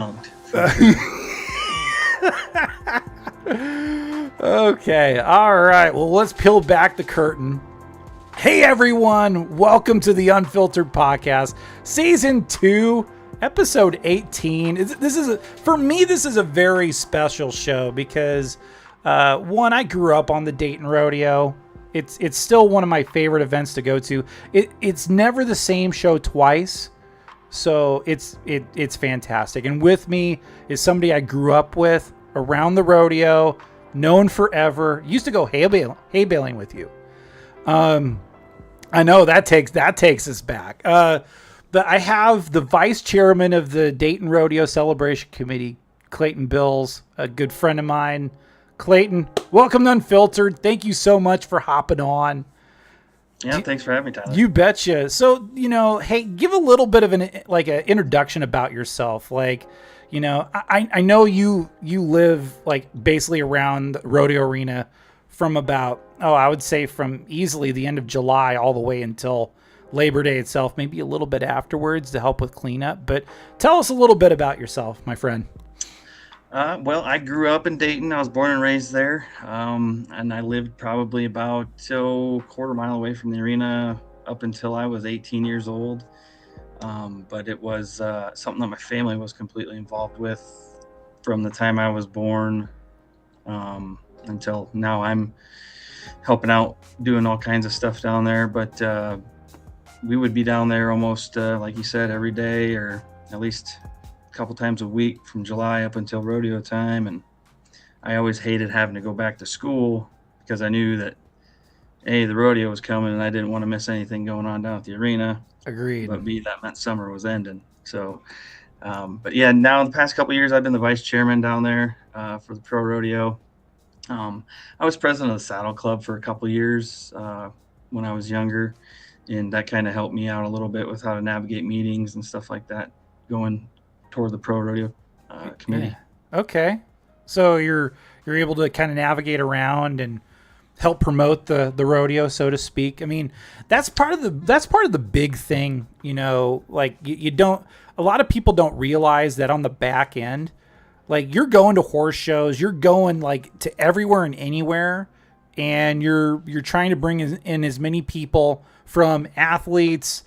Okay, all right. Well, let's peel back the curtain. Hey, everyone. Welcome to the Unfiltered podcast, season 2, episode 18. For me, this is a very special show because, one, I grew up on the Dayton Rodeo. It's still one of my favorite events to go to. It's never the same show twice. So it's fantastic. And with me is somebody I grew up with around the rodeo, known forever. Used to go hay baling with you. I know that takes us back. But I have the vice chairman of the Dayton Rodeo Celebration Committee, CLAYTON BILLS, a good friend of mine. CLAYTON, welcome to Unfiltered. Thank you so much for hopping on. Yeah, thanks for having me, Tyler. You betcha. So, hey, give a little bit of an introduction about yourself. I know you live basically around the rodeo arena from about, I would say from easily the end of July all the way until Labor Day itself, maybe a little bit afterwards to help with cleanup. But tell us a little bit about yourself, my friend. Well, I grew up in Dayton. I was born and raised there. And I lived probably about quarter mile away from the arena up until I was 18 years old. But it was something that my family was completely involved with from the time I was born until now. I'm helping out, doing all kinds of stuff down there. But we would be down there almost, like you said, every day or at least couple times a week from July up until rodeo time. And I always hated having to go back to school because I knew that A, the rodeo was coming and I didn't want to miss anything going on down at the arena. Agreed. But B, that meant summer was ending. So but yeah, now the past couple of years I've been the vice chairman down there for the pro rodeo. I was president of the saddle club for a couple of years when I was younger, and that kind of helped me out a little bit with how to navigate meetings and stuff like that going toward the pro rodeo committee. Yeah. Okay, so you're able to kind of navigate around and help promote the rodeo, so to speak. I mean, that's part of the big thing. You don't. A lot of people don't realize that on the back end, you're going to horse shows, you're going to everywhere and anywhere, and you're trying to bring in as many people, from athletes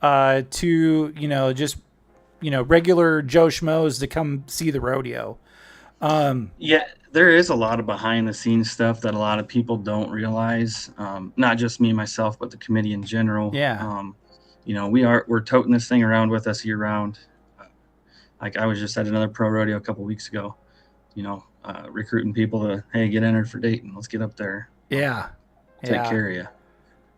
to just regular Joe Schmoes to come see the rodeo. Yeah, there is a lot of behind the scenes stuff that a lot of people don't realize. Not just me, myself, but the committee in general. Yeah. We're toting this thing around with us year round. I was just at another pro rodeo a couple weeks ago, recruiting people to, hey, get entered for Dayton. Let's get up there. Yeah. Take care of you.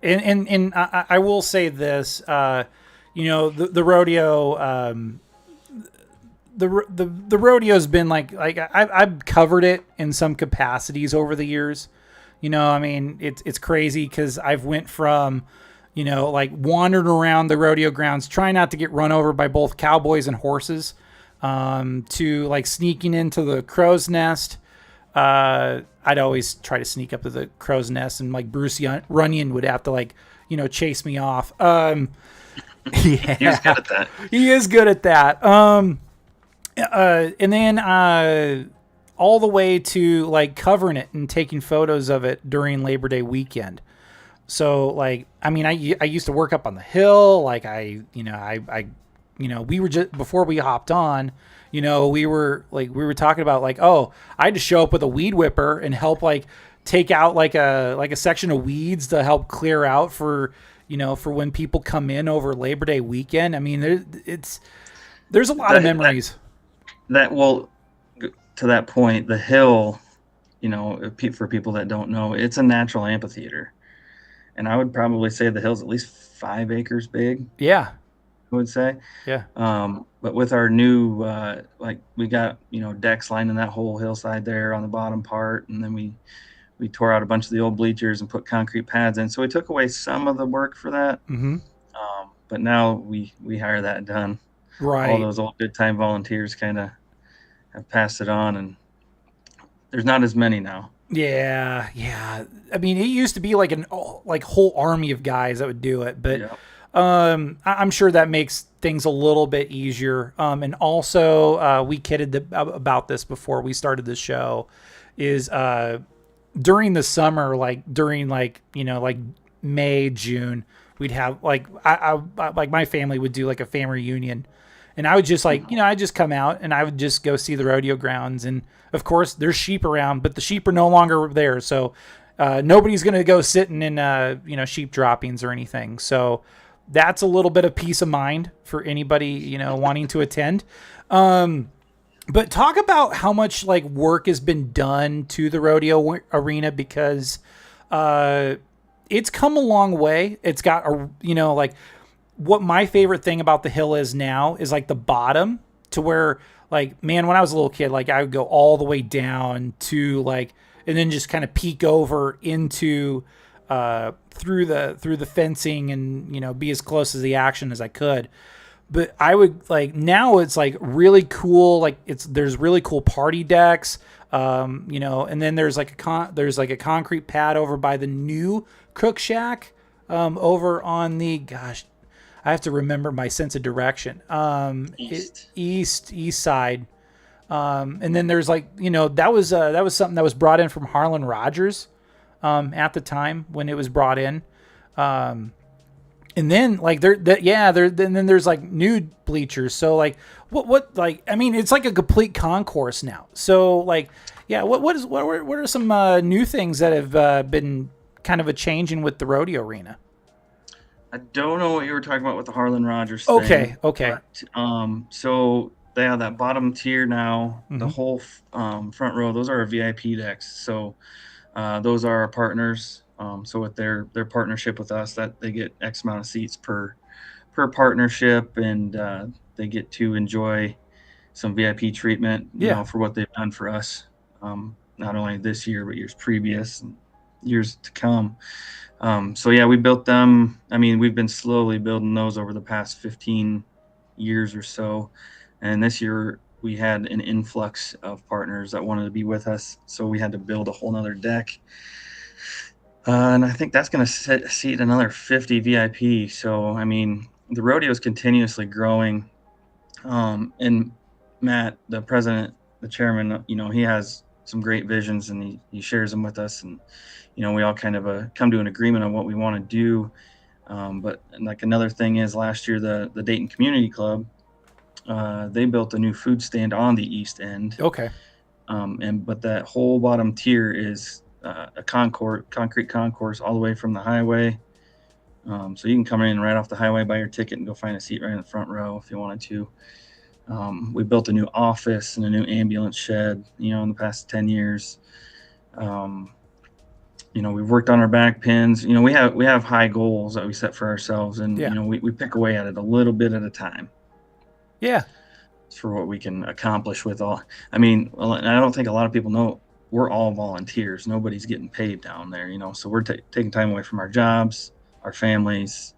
And I will say this, the rodeo, the rodeo's been I've covered it in some capacities over the years. It's crazy because I've went from, wandering around the rodeo grounds, trying not to get run over by both cowboys and horses, to sneaking into the crow's nest. I'd always try to sneak up to the crow's nest, and Bruce Runyon would have to chase me off. Yeah. He was good at that. He is good at that. And then all the way to covering it and taking photos of it during Labor Day weekend. So I used to work up on the hill. We were just, before we hopped on, we were talking about I had to show up with a weed whipper and help take out a section of weeds to help clear out for when people come in over Labor Day weekend. I mean, there's a lot of memories. To that point, the hill, for people that don't know, it's a natural amphitheater. And I would probably say the hill's at least 5 acres big. Yeah. I would say. Yeah. But with our new, we got, decks lining that whole hillside there on the bottom part. And then we tore out a bunch of the old bleachers and put concrete pads in. So we took away some of the work for that. Mm-hmm. But now we hire that done. Right. All those old good time volunteers kind of have passed it on, and there's not as many now. Yeah. I mean, it used to be a whole army of guys that would do it, but I'm sure that makes things a little bit easier. And also, we kidded about this before we started the show, is during the summer, like during like May, June, we'd have like I like my family would do like a family reunion, and I would just I'd just come out and I would just go see the rodeo grounds, and of course there's sheep around, but the sheep are no longer there, so nobody's gonna go sitting in sheep droppings or anything. So that's a little bit of peace of mind for anybody wanting to attend. But talk about how much like work has been done to the rodeo arena, because it's come a long way. It's got like what my favorite thing about the hill is now is like the bottom, to where like, man, when I was a little kid, like I would go all the way down to like, and then just kind of peek over into through the fencing and be as close to the action as I could. But I would like, now it's like really cool. Like there's really cool party decks, and then there's like a concrete pad over by the new cook shack, over on the, gosh, I have to remember my sense of direction. East side. And then there's like, that was something that was brought in from Harlan Rogers, at the time when it was brought in. And then like then there's like new bleachers. So like what like, I mean, it's like a complete concourse now. So like, yeah, what are some new things that have been kind of a changing with the rodeo arena? I don't know what you were talking about with the Harlan Rogers thing. Okay. But, so they have that bottom tier now, the whole front row. Those are our VIP decks. So those are our partners. So with their partnership with us, that they get X amount of seats per partnership, and they get to enjoy some VIP treatment, for what they've done for us, not only this year but years previous and years to come. So yeah, we built them. I mean, we've been slowly building those over the past 15 years or so, and this year we had an influx of partners that wanted to be with us, so we had to build a whole nother deck. And I think that's going to seat another 50 VIP. So, I mean, the rodeo is continuously growing. And Matt, the president, the chairman, he has some great visions, and he shares them with us. And, we all kind of come to an agreement on what we want to do. But like another thing is, last year, the Dayton Community Club, they built a new food stand on the east end. Okay. But that whole bottom tier is a concrete concourse all the way from the highway. So you can come in right off the highway, buy your ticket, and go find a seat right in the front row if you wanted to. We built a new office and a new ambulance shed, in the past 10 years. We've worked on our back pins. We have high goals that we set for ourselves, and we pick away at it a little bit at a time. Yeah. For what we can accomplish with all. I mean, I don't think a lot of people know we're all volunteers. Nobody's getting paid down there, so we're taking time away from our jobs, our families.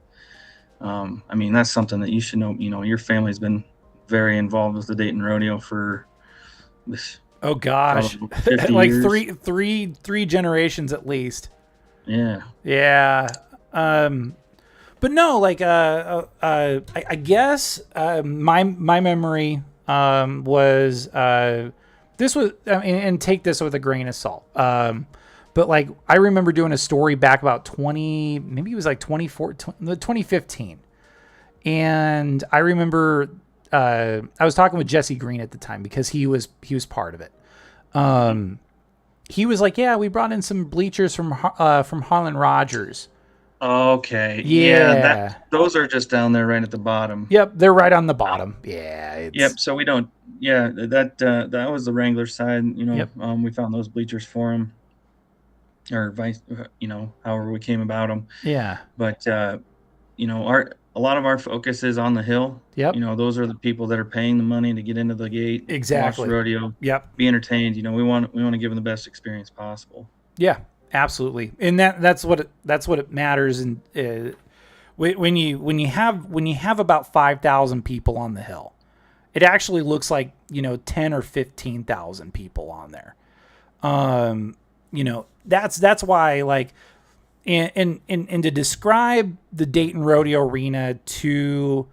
I mean, that's something that you should know. Your family's been very involved with the Dayton Rodeo for this. Oh gosh, 50 like years. three generations at least. Yeah. Yeah. But no, like I guess my memory was this was, and take this with a grain of salt. But like I remember doing a story back about maybe it was like 2015, and I remember I was talking with Jesse Green at the time because he was part of it. He was like, "Yeah, we brought in some bleachers from Harlan Rogers." Okay. Yeah. Those are just down there right at the bottom. Yep, they're right on the bottom. Yeah. Yep. So we don't. Yeah, that was the Wrangler side. Yep. We found those bleachers for them, or vice. However we came about them. Yeah. But a lot of our focus is on the hill. Yep. Those are the people that are paying the money to get into the gate. Exactly. Watch the rodeo. Yep. Be entertained. We want to give them the best experience possible. Yeah. Absolutely, and that's what it matters. And when you have about 5,000 people on the hill, it actually looks like 10 or 15,000 people on there. That's why, like, And to describe the Dayton Rodeo Arena to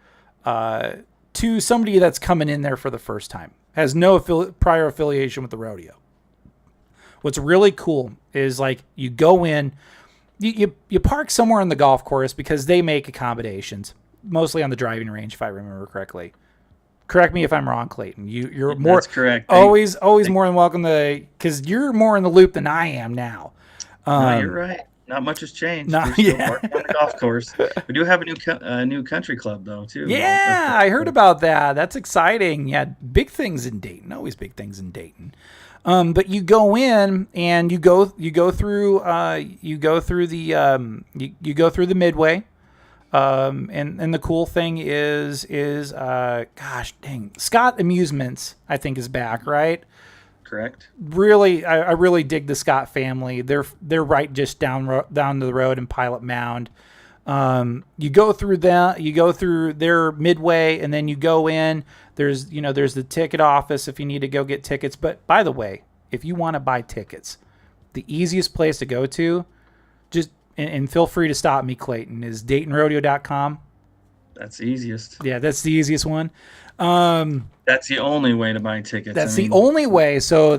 somebody that's coming in there for the first time, has no prior affiliation with the rodeo. What's really cool is like you go in, you park somewhere on the golf course because they make accommodations, mostly on the driving range, if I remember correctly. Correct me if I'm wrong, Clayton. You're more. That's correct. Always more than welcome to, because you're more in the loop than I am now. No, you're right. Not much has changed. No, We're still parking on the golf course. We do have a new country club though too. Yeah, I heard about that. That's exciting. Yeah, big things in Dayton. Always big things in Dayton. But you go in and you go through the midway. And the cool thing is gosh dang, Scott Amusements, I think, is back, right? Correct. Really, I really dig the Scott family. They're right just down the road in Pilot Mound. You go through their midway, and then you go in. There's the ticket office if you need to go get tickets. But by the way, if you want to buy tickets, the easiest place to go to, and feel free to stop me, Clayton, is daytonrodeo.com. That's the easiest. Yeah, that's the easiest one. That's the only way to buy tickets. That's the only way. So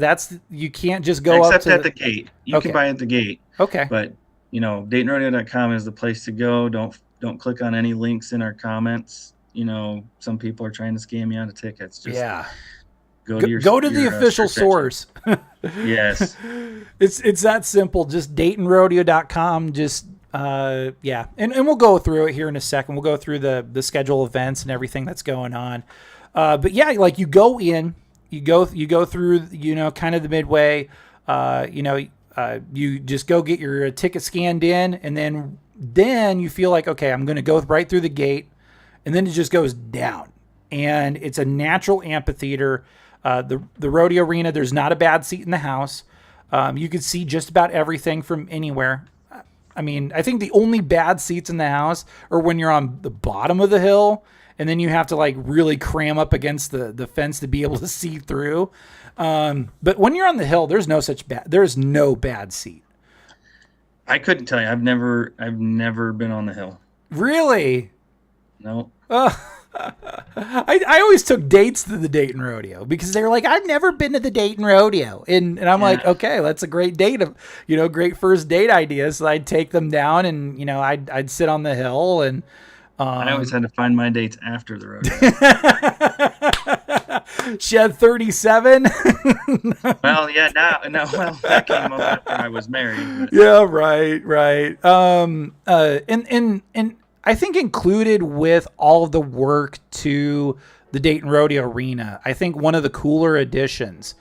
you can't just go except at the gate. You can buy at the gate. Okay. But daytonrodeo.com is the place to go. Don't click on any links in our comments. Some people are trying to scam you out of tickets. Just go to the official source. Yes. It's that simple. Just daytonrodeo.com. Just and we'll go through it here in a second. We'll go through the schedule events and everything that's going on. But yeah, like you go in, you go through, kind of the midway, you just go get your ticket scanned in, and then you feel like, okay, I'm going to go right through the gate, and then it just goes down, and it's a natural amphitheater. The rodeo arena, there's not a bad seat in the house. You could see just about everything from anywhere. I mean, I think the only bad seats in the house are when you're on the bottom of the hill, and then you have to like really cram up against the fence to be able to see through. But when you're on the hill, there's no bad seat. I couldn't tell you. I've never been on the hill. Really? No. I always took dates to the Dayton Rodeo because they were like, I've never been to the Dayton Rodeo. And I'm like, okay, that's a great date great first date idea. So I'd take them down and, I'd sit on the hill and, I always had to find my dates after the rodeo. Shed 37. Well, yeah, that came up after I was married. But. Yeah, right. And I think included with all of the work to the Dayton Rodeo Arena, I think one of the cooler additions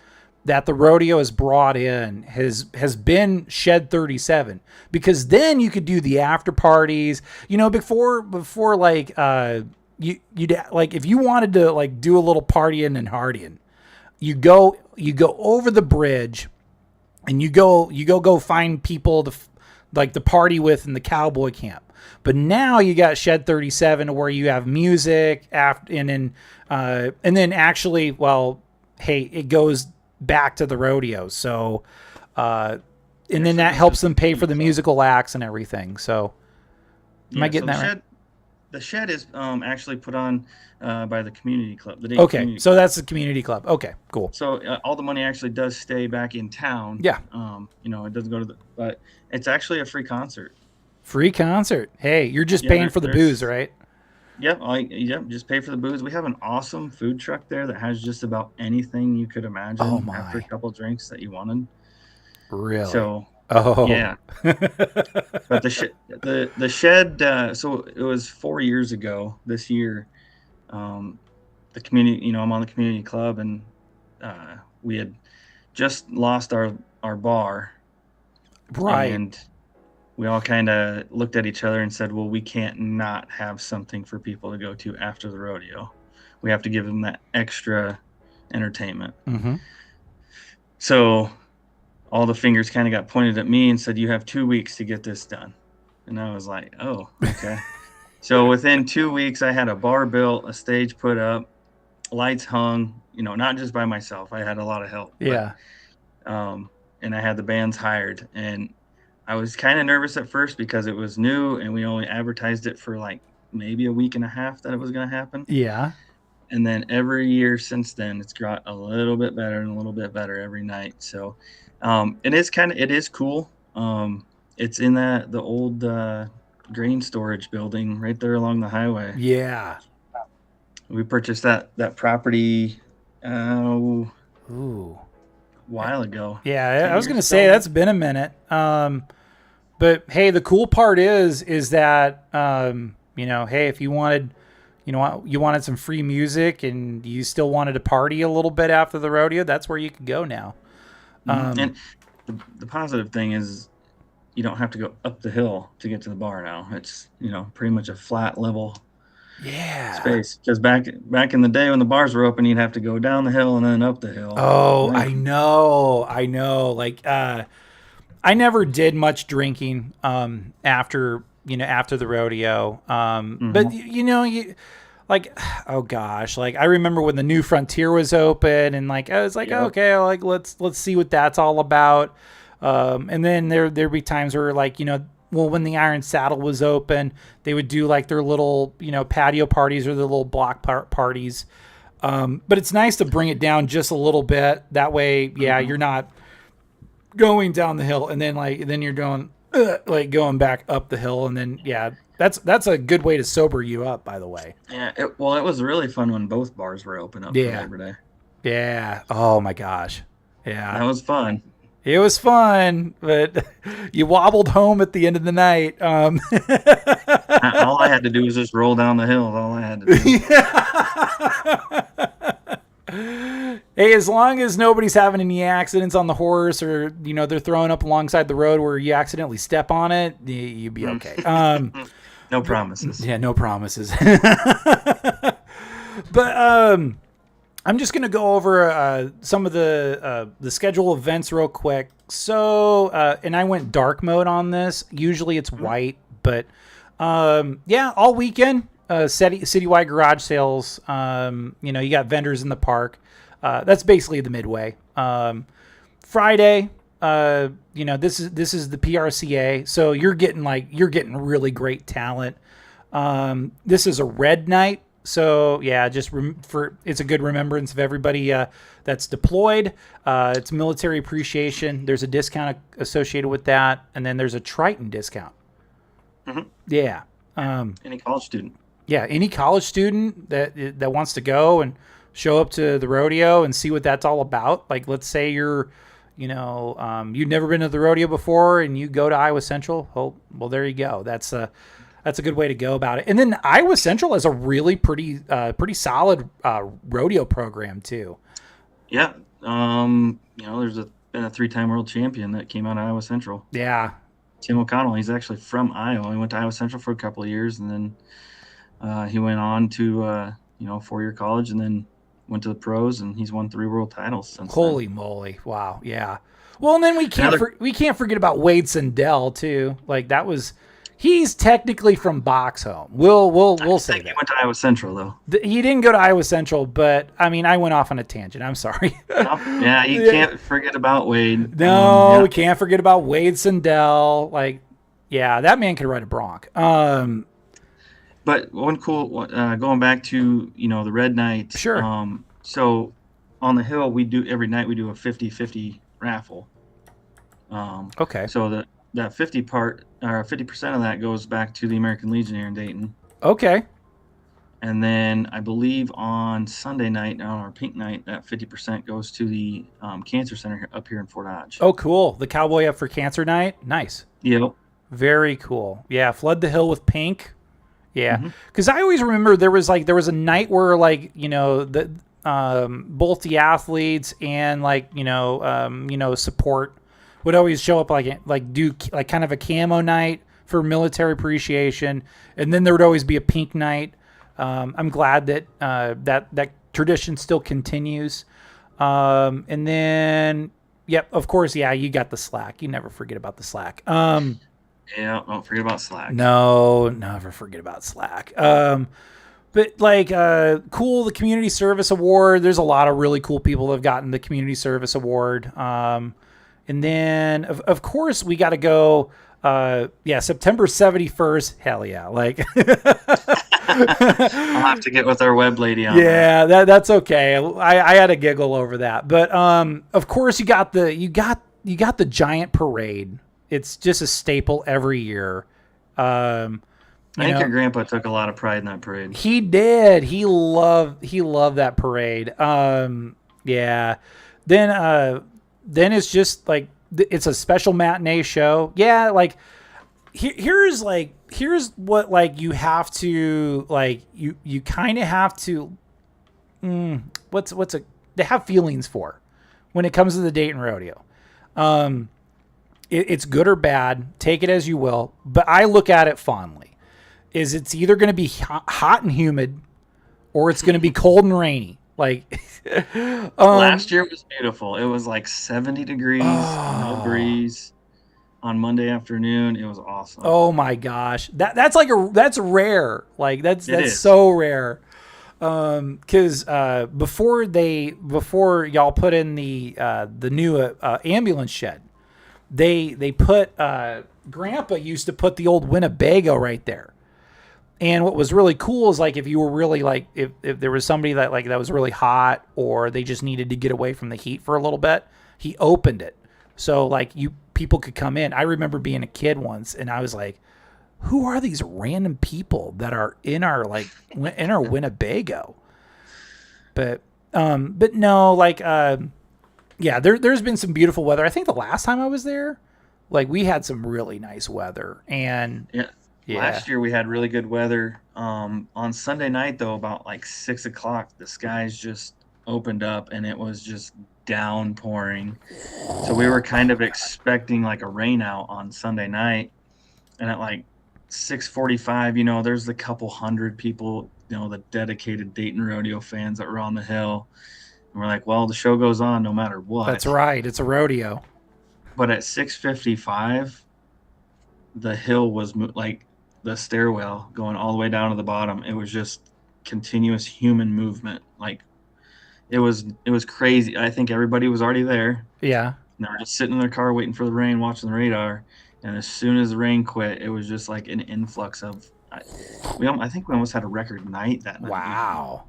that the rodeo has brought in has been Shed 37, because then you could do the after parties, before like you'd like, if you wanted to like do a little partying and hardying, you go over the bridge and you go find people to party with in the cowboy camp. But now you got Shed 37 where you have music and then actually, well, hey, it goes back to the rodeo. So, and then that helps them pay for the musical acts and everything. So, am I getting that right? The shed is actually put on by the community club. Okay, so that's the community club. Okay, cool. So all the money actually does stay back in town. Yeah. It doesn't go to but it's actually a free concert. Free concert. Hey, you're just paying for the booze, right? Yep. Just pay for the booze. We have an awesome food truck there that has just about anything you could imagine after a couple drinks that you wanted. Really? So, yeah. But the shed, so it was 4 years ago this year. The community, I'm on the community club, and we had just lost our bar. Right. And we all kind of looked at each other and said, well, we can't not have something for people to go to after the rodeo. We have to give them that extra entertainment. Mm-hmm. So all the fingers kind of got pointed at me and said, you have 2 weeks to get this done. And I was like, oh, okay. So within 2 weeks, I had a bar built, a stage put up, lights hung, not just by myself. I had a lot of help. Yeah. And I had the bands hired, and I was kind of nervous at first because it was new and we only advertised it for like maybe a week and a half that it was going to happen. Yeah. And then every year since then, it's got a little bit better and a little bit better every night. So it is cool. It's in the old grain storage building right there along the highway. Yeah. We purchased that property Ooh. a while ago. Yeah, I was going to say that's been a minute. But hey, the cool part is that hey, if you wanted some free music and you still wanted to party a little bit after the rodeo, that's where you can go now. And the positive thing is you don't have to go up the hill to get to the bar now. It's, pretty much a flat level space. Because back in the day when the bars were open, you'd have to go down the hill and then up the hill. Oh, right. I know. Like, I never did much drinking after the rodeo. But oh gosh, like I remember when the New Frontier was open, and like I was like, okay, like let's see what that's all about. And then there'd be times where like when the Iron Saddle was open, they would do like their little patio parties or their little block parties. But it's nice to bring it down just a little bit. That way, you're not going down the hill and then you're going going back up the hill, and then that's a good way to sober you up, by the way. Yeah, it was really fun when both bars were open up for Labor Day. Yeah. Oh my gosh. Yeah. That was fun. It was fun, but you wobbled home at the end of the night. All I had to do was just roll down the hill. All I had to do. Hey, as long as nobody's having any accidents on the horse, or they're throwing up alongside the road where you accidentally step on it, you'd be okay. No promises. Yeah, no promises. But I'm just gonna go over some of the schedule events real quick. So, and I went dark mode on this. Usually it's white, but all weekend, citywide garage sales. You got vendors in the park. That's basically the midway. Friday, this is the PRCA, so you're getting really great talent. This is a red night, so it's a good remembrance of everybody that's deployed. It's military appreciation. There's a discount associated with that, and then there's a Triton discount. Mm-hmm. Yeah. Any college student. Yeah, any college student that wants to go and show up to the rodeo and see what that's all about. Like, let's say you've never been to the rodeo before and you go to Iowa Central. Oh, well, there you go. That's a good way to go about it. And then Iowa Central has a really pretty solid rodeo program too. Yeah. There's been a 3-time world champion that came out of Iowa Central. Yeah. Tim O'Connell. He's actually from Iowa. He went to Iowa Central for a couple of years, and then he went on to 4-year college, and then went to the pros, and he's won 3 world titles since Holy moly. Wow. Yeah. Well, and then we can't forget about Wade Sindell too. Like he's technically from Box Home. We'll say that. He went to Iowa Central though. He didn't go to Iowa Central, but I mean, I went off on a tangent. I'm sorry. Yeah, you can't forget about Wade. No, we can't forget about Wade Sindell. Like, yeah, that man could ride a bronc. But one cool, going back to, the red night. Sure. So on the hill, every night we do a 50-50 raffle. Okay. So that 50% of that goes back to the American Legion here in Dayton. Okay. And then I believe on Sunday night, on our pink night, that 50% goes to the cancer center up here in Fort Dodge. Oh, cool. The Cowboy Up for Cancer Night. Nice. Yep. Very cool. Yeah. Flood the hill with pink. Yeah, because I always remember there was a night where both the athletes and support would always show up do kind of a camo night for military appreciation, and then there would always be a pink night. I'm glad that that tradition still continues. And then of course, you got the slack. You never forget about the slack. Yeah, don't forget about slack. No, never forget about slack. But cool, the Community Service Award. There's a lot of really cool people that have gotten the Community Service Award. And then, of course, we got to go, September 71st. Hell yeah. Like, I'll have to get with our web lady on that. Yeah, that's okay. I had a giggle over that. But, of course, you got the giant parade. It's just a staple every year. I think your grandpa took a lot of pride in that parade. He did. He loved that parade. Yeah. Then it's just like it's a special matinee show. Yeah, like here's what like you have to like you kind of have to they have feelings for when it comes to the Dayton Rodeo. It's good or bad, take it as you will, but I look at it fondly. It's either going to be hot and humid or it's going to be cold and rainy. Like last year was beautiful. It was like 70 degrees, no breeze on Monday afternoon. It was awesome. Oh my gosh. That's rare. Like that's so rare. Cause, before y'all put in the new, ambulance shed, they put, Grandpa used to put the old Winnebago right there. And what was really cool is like if you were really like if there was somebody that was really hot or they just needed to get away from the heat for a little bit, he opened it. So like people could come in. I remember being a kid once and I was like, who are these random people that are in our Winnebago? But no, like there's been some beautiful weather. I think the last time I was there, like we had some really nice weather and yeah. Last year we had really good weather. On Sunday night though, about like 6 o'clock, the skies just opened up and it was just downpouring. So we were kind of expecting like a rain out on Sunday night. And at like 6:45, there's a couple hundred people, the dedicated Dayton Rodeo fans that were on the hill. And we're like, well, the show goes on no matter what. That's right. It's a rodeo. But at 6:55, the hill was like the stairwell going all the way down to the bottom. It was just continuous human movement. Like it was crazy. I think everybody was already there. Yeah. And they were just sitting in their car waiting for the rain, watching the radar. And as soon as the rain quit, it was just like an influx of. I think we almost had a record night that night. Wow.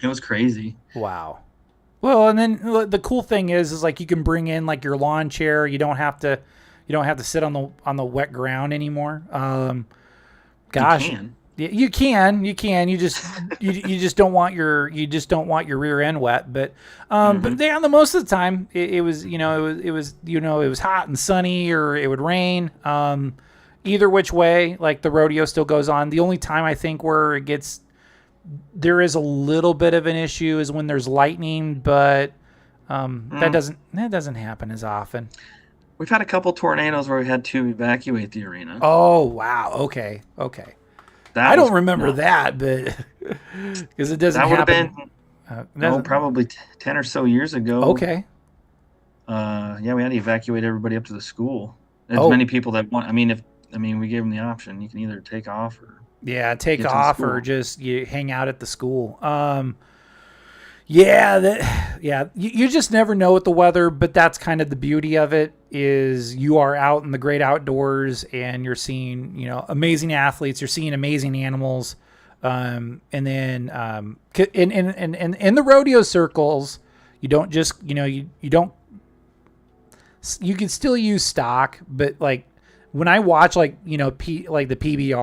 It was crazy. Wow. Well, and then the cool thing is like you can bring in like your lawn chair. You don't have to sit on the wet ground anymore. Gosh, you can. You just don't want your rear end wet. But but most of the time it was hot and sunny or it would rain. Either which way, like the rodeo still goes on. The only time I think where there is a little bit of an issue is when there's lightning, but that doesn't happen as often. We've had a couple tornadoes where we had to evacuate the arena. Oh, wow. Okay. I don't remember that, but because it doesn't happen. That would have been probably 10 or so years ago. Okay. We had to evacuate everybody up to the school. As many people that want. We gave them the option. You can either take off or take off or just you hang out at the school. You just never know with the weather, but that's kind of the beauty of it is you are out in the great outdoors and you're seeing, amazing athletes, you're seeing amazing animals. And then, in the rodeo circles, you don't just, you can still use stock, but like when I watch like the PBR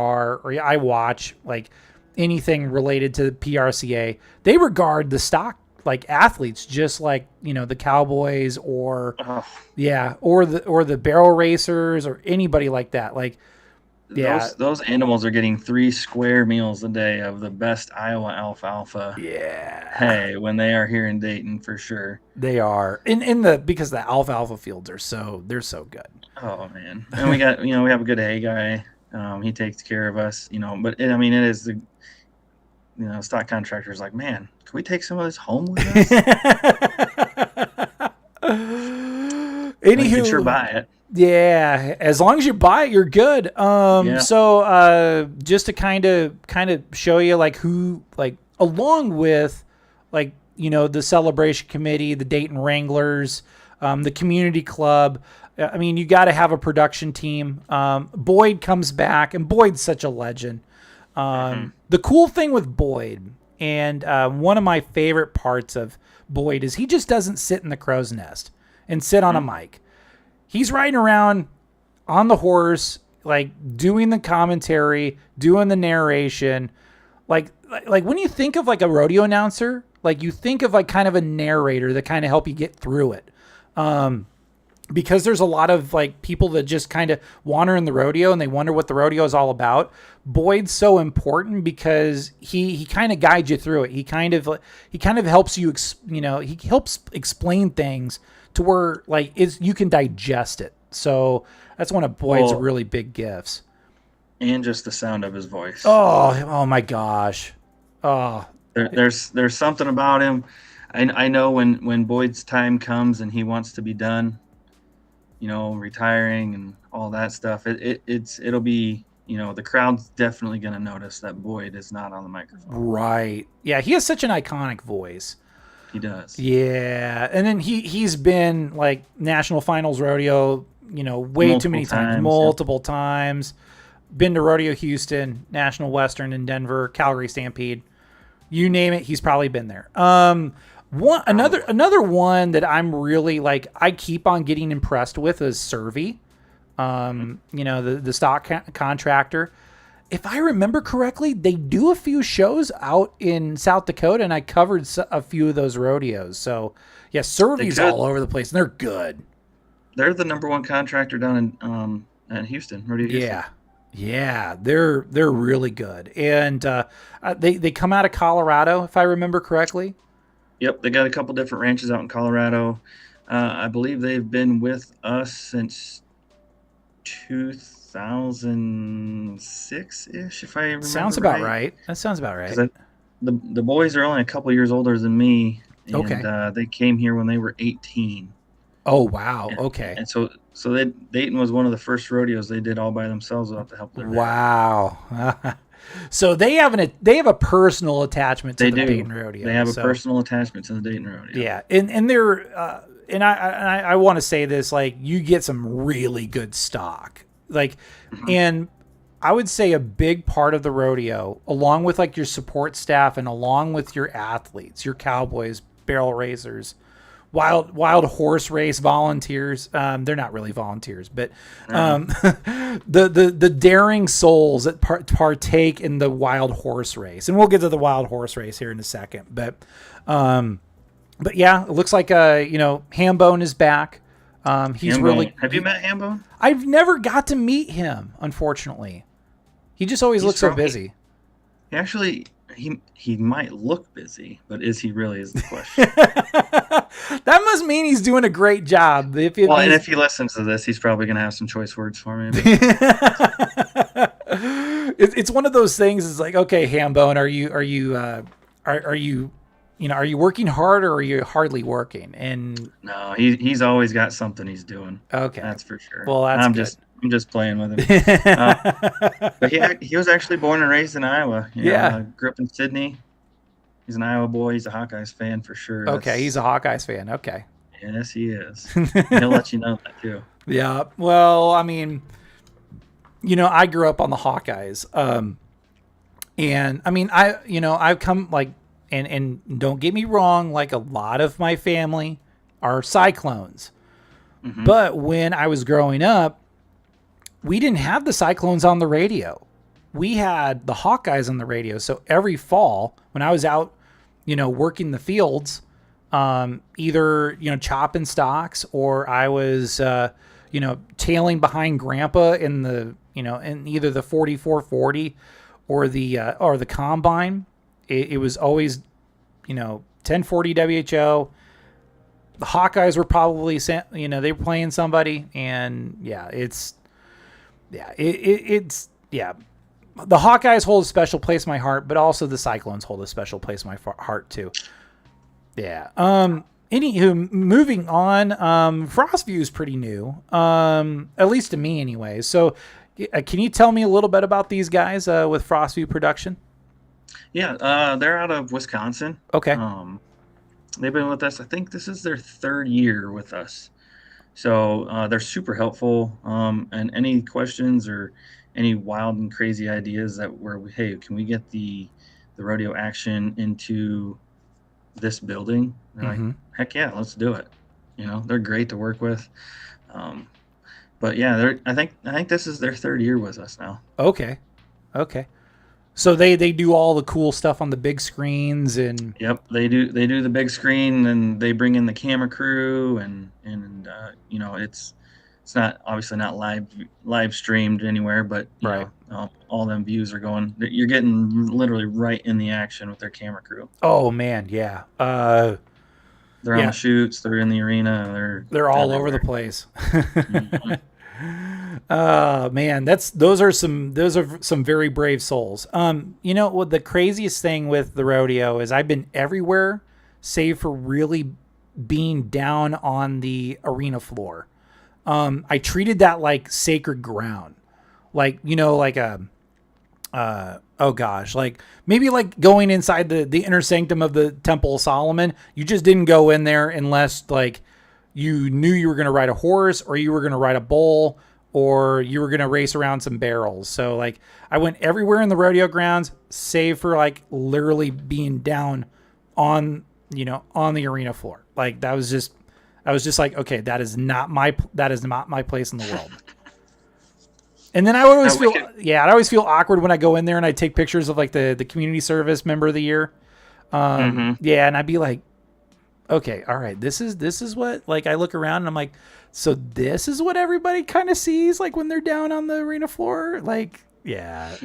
or I watch like anything related to the PRCA, they regard the stock like athletes just like the Cowboys or the barrel racers or anybody like that. Like those animals are getting 3 square meals a day of the best Iowa alfalfa. Yeah. Hey, when they are here in Dayton, for sure. They are because the alfalfa fields they're so good. Oh man. And we got we have a good hay guy. He takes care of us. But it is the stock contractor's like, man, can we take some of this home with us? Anywho, you can sure buy it. Yeah, as long as you buy it, you're good. So just to kind of show you like who along with the celebration committee, the Dayton Wranglers, the community club. I mean, you got to have a production team. Boyd comes back, and Boyd's such a legend. The cool thing with Boyd, and one of my favorite parts of Boyd, is he just doesn't sit in the crow's nest and sit on a mic. He's riding around on the horse, like doing the commentary, doing the narration. Like when you think of like a rodeo announcer, like you think of like kind of a narrator that kind of help you get through it. Because there's a lot of like people that just kind of wander in the rodeo and they wonder what the rodeo is all about. Boyd's so important because he kind of guides you through it. He kind of helps you, he helps explain things to where like you can digest it. So that's one of Boyd's really big gifts. And just the sound of his voice. Oh my gosh. Oh, there's something about him. I know when Boyd's time comes and he wants to be done, retiring and all that stuff, it'll be, the crowd's definitely going to notice that Boyd is not on the microphone. Right. Yeah, he has such an iconic voice. He does. Yeah. And then he's been like National Finals Rodeo, way too many times, multiple times. Been to Rodeo Houston, National Western in Denver, Calgary Stampede. You name it, he's probably been there. Another one that I'm really like, I keep on getting impressed with is Servy. The stock contractor. If I remember correctly, they do a few shows out in South Dakota, and I covered a few of those rodeos. So yeah, Servy's all over the place, and they're good. They're the number one contractor down in Houston, Rodeo Houston. Yeah, they're really good, and they come out of Colorado, if I remember correctly. Yep, they got a couple different ranches out in Colorado. I believe they've been with us since 2006-ish, if I remember. Sounds about right. That sounds about right. The boys are only a couple years older than me, and okay. They came here when they were 18. Oh wow! Okay. And so Dayton was one of the first rodeos they did all by themselves without the help of their dad. Wow. So they have a personal attachment to the Dayton Rodeo. They have a personal attachment to the Dayton Rodeo. Yeah, and they're and I want to say this, like, you get some really good stock, like, and I would say a big part of the rodeo, along with like your support staff and along with your athletes, your cowboys, barrel raisers, wild horse race volunteers. They're not really volunteers, but the daring souls that partake in the wild horse race, and we'll get to the wild horse race here in a second. But yeah, it looks like Hambone is back. He's Hambone. really. Have you met Hambone? I've never got to meet him, unfortunately. He just always looks so busy. Actually, he might look busy, but is he really, is the question. That must mean he's doing a great job. And if he listens to this, he's probably going to have some choice words for me. It's one of those things. It's like, okay, Hambone, are you working hard, or are you hardly working? And no, he's always got something he's doing. Okay, that's for sure. Well, I'm just playing with him. But he was actually born and raised in Iowa. Grew up in Sydney. He's an Iowa boy. He's a Hawkeyes fan for sure. Okay, he's a Hawkeyes fan. Okay. Yes, he is. He'll let you know that too. Yeah. Well, I mean, I grew up on the Hawkeyes. And I mean, I've come like, and don't get me wrong, like a lot of my family are Cyclones. Mm-hmm. But when I was growing up, we didn't have the Cyclones on the radio. We had the Hawkeyes on the radio. So every fall when I was out, working the fields, either, chopping stocks, or I was, tailing behind Grandpa in the, in either the 4440 or the combine. It was always, 1040 WHO. The Hawkeyes were probably, they were playing somebody, and it's the Hawkeyes hold a special place in my heart, but also the Cyclones hold a special place in my heart too. Yeah. Anywho, moving on, Frostview is pretty new, at least to me anyway. So can you tell me a little bit about these guys with Frostview Production? Yeah, they're out of Wisconsin. Okay. They've been with us. I think this is their 3rd year with us. So they're super helpful. And any questions or any wild and crazy ideas hey, can we get the rodeo action into this building? They're like, Mm-hmm. heck yeah, let's do it. They're great to work with. But yeah, I think this is their 3rd year with us now. Okay. So they do all the cool stuff on the big screens and. Yep, they do the big screen, and they bring in the camera crew, and it's not obviously not live streamed anywhere, but Right. All them views are going. You're getting literally right in the action with their camera crew. Oh man, yeah. They're on the shoots. They're in the arena. They're all everywhere. over the place. Mm-hmm. Man, those are some very brave souls. What the craziest thing with the rodeo is I've been everywhere save for really being down on the arena floor. I treated that like sacred ground, like oh gosh, like maybe like going inside the inner sanctum of the Temple of Solomon. You just didn't go in there unless like you knew you were going to ride a horse, or you were going to ride a bull, or you were going to race around some barrels. So like I went everywhere in the rodeo grounds save for like literally being down on the arena floor. Like I was just like, okay, that is not my place in the world. And then I would always I'd always feel awkward when I go in there and I take pictures of like the community service member of the year. Yeah. And I'd be like, okay, all right, this is what, like, I look around and I'm like, so this is what everybody kind of sees like when they're down on the arena floor. Like, yeah.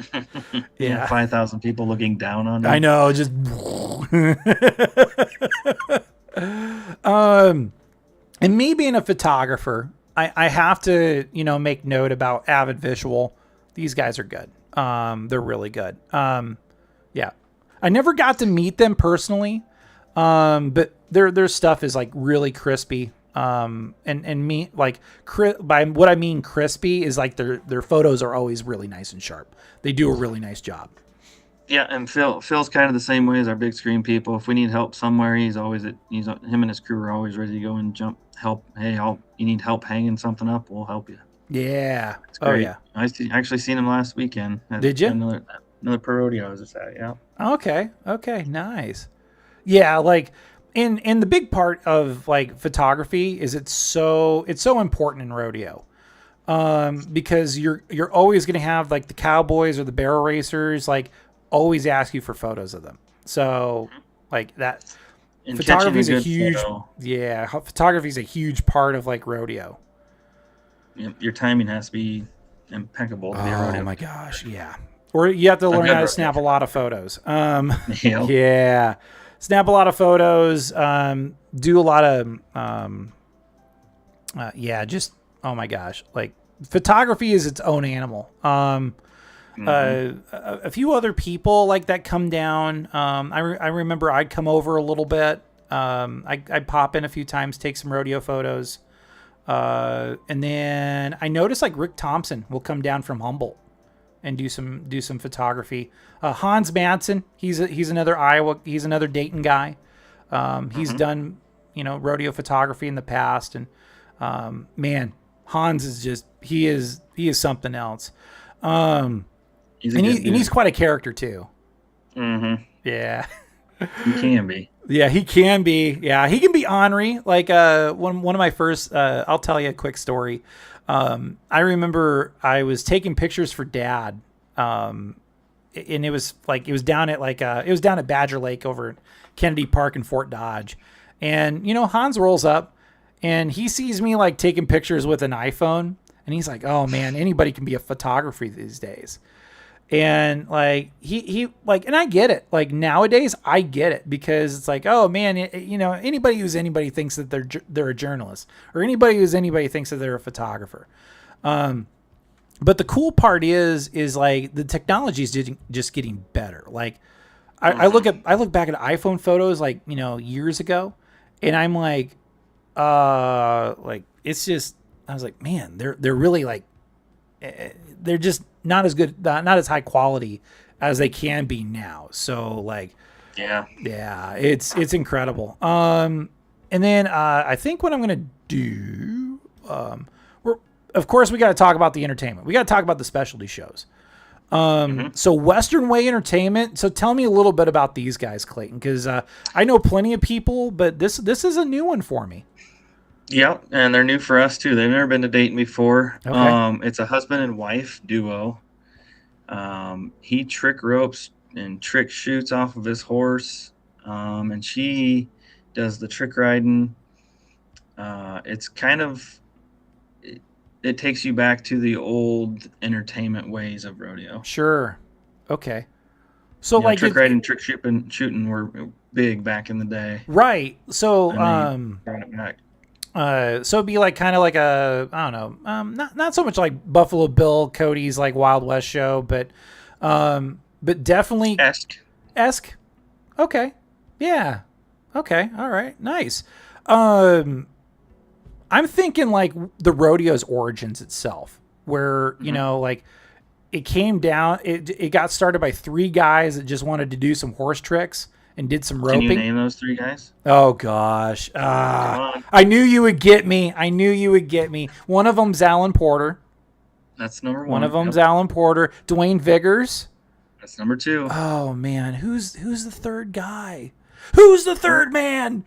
Yeah. 5,000 people looking down on you. I know. Just, and me being a photographer, I have to, make note about Avid Visual. These guys are good. They're really good. Yeah. I never got to meet them personally. But their stuff is like really crispy. And me, like, by what I mean crispy is like their photos are always really nice and sharp. They do a really nice job. Yeah, and Phil's kind of the same way as our big screen people. If we need help somewhere, him and his crew are always ready to go and help. Hey, you need help hanging something up? We'll help you. Yeah. It's great. Oh yeah. I actually seen him last weekend. Did you? Another pro rodeo I was just at. Yeah. Okay. Nice. Yeah. Like, and the big part of like photography is it's so important in rodeo. Because you're always going to have like the cowboys or the barrel racers, like, always ask you for photos of them. So like that, photography is a huge photography is a huge part of like rodeo. Your timing has to be impeccable to be a rodeo. Oh my gosh, yeah. Or you have to learn how to snap a lot of photos. Yeah, snap a lot of photos. Do a lot of just, oh my gosh, like photography is its own animal. A few other people like that come down. I remember I'd come over a little bit. I'd pop in a few times, take some rodeo photos. And then I noticed like Rick Thompson will come down from Humboldt and do some photography. Hans Madsen, he's another Iowa. He's another Dayton guy. He's done, rodeo photography in the past. And, man, Hans is just, he is something else. He's quite a character too. Mm-hmm. Yeah. He can be. Yeah, he can be. Yeah, he can be ornery. Like one of my first, I'll tell you a quick story. I remember I was taking pictures for Dad, and it was down at Badger Lake over at Kennedy Park in Fort Dodge, and Hans rolls up, and he sees me like taking pictures with an iPhone, and he's like, "Oh man, anybody can be a photographer these days." And like he like, and I get it. Like nowadays, I get it because it's like, oh man, anybody who's anybody thinks that they're a journalist, or anybody who's anybody thinks that they're a photographer. But the cool part is like the technology is just getting better. Like I look back at iPhone photos like years ago, and I'm like it's just, I was like, man, they're really like, they're just not as good, not as high quality as they can be now. So like, Yeah. Yeah, it's incredible. And then I think what I'm gonna do, we're of course we got to talk about the entertainment. We got to talk about the specialty shows. So Western Way Entertainment. So tell me a little bit about these guys, Clayton, because I know plenty of people, but this is a new one for me. Yep, and they're new for us too. They've never been to Dayton before. Okay. It's a husband and wife duo. He trick ropes and trick shoots off of his horse, and she does the trick riding. It's kind of it takes you back to the old entertainment ways of rodeo. Sure. Okay. So You know, like trick riding, trick shooting were big back in the day. right. So And they brought it back. so it'd be like kind of like a, I don't know, not so much like Buffalo Bill Cody's like Wild West show, but definitely esque. Okay. Yeah. Okay. All right. Nice. I'm thinking like the rodeo's origins itself, where, you know, like it came down, it got started by 3 guys that just wanted to do some horse tricks and did some roping. Can you name those 3 guys? Oh gosh. Come on. I knew you would get me. One of them's Alan Porter. That's number 1. One of them's Alan Porter. Dwayne Vigors. That's number 2. Oh man, who's the third guy? Who's the third man?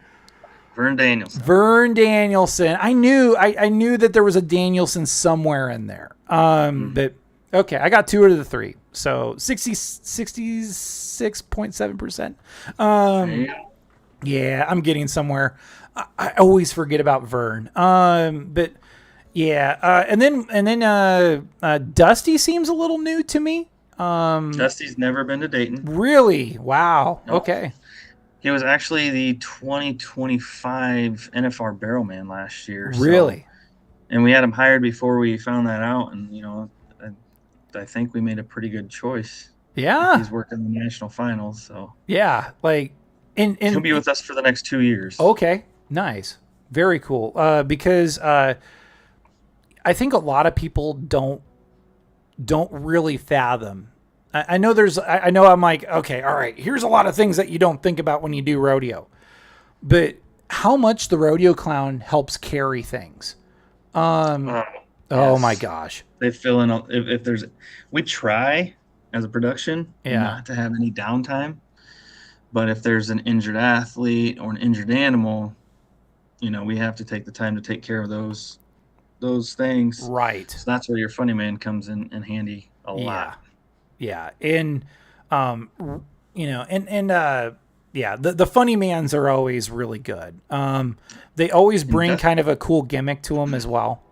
Vern Danielson. Vern Danielson. I knew that there was a Danielson somewhere in there. But okay, I got 2 out of the 3. So 66.7%. Yeah, I'm getting somewhere. I always forget about Vern. But yeah, and then Dusty seems a little new to me. Dusty's never been to Dayton. Really? Wow. Nope. Okay. He was actually the 2025 NFR Barrelman last year. Really? And we had him hired before we found that out, and you know, I think we made a pretty good choice. Yeah. He's working the national finals, so yeah, like, and he'll be with us for the next 2 years. Okay, nice, very cool. Because I think a lot of people don't really fathom. I know I'm like, okay, all right, here's a lot of things that you don't think about when you do rodeo, but how much the rodeo clown helps carry things. Oh Yes. my gosh. They fill in if there's. We try as a production not to have any downtime, but if there's an injured athlete or an injured animal, you know, we have to take the time to take care of those things. Right. So that's where your funny man comes in handy a lot. Yeah. And you know, yeah, the funny mans are always really good. They always bring kind of a cool gimmick to them as well.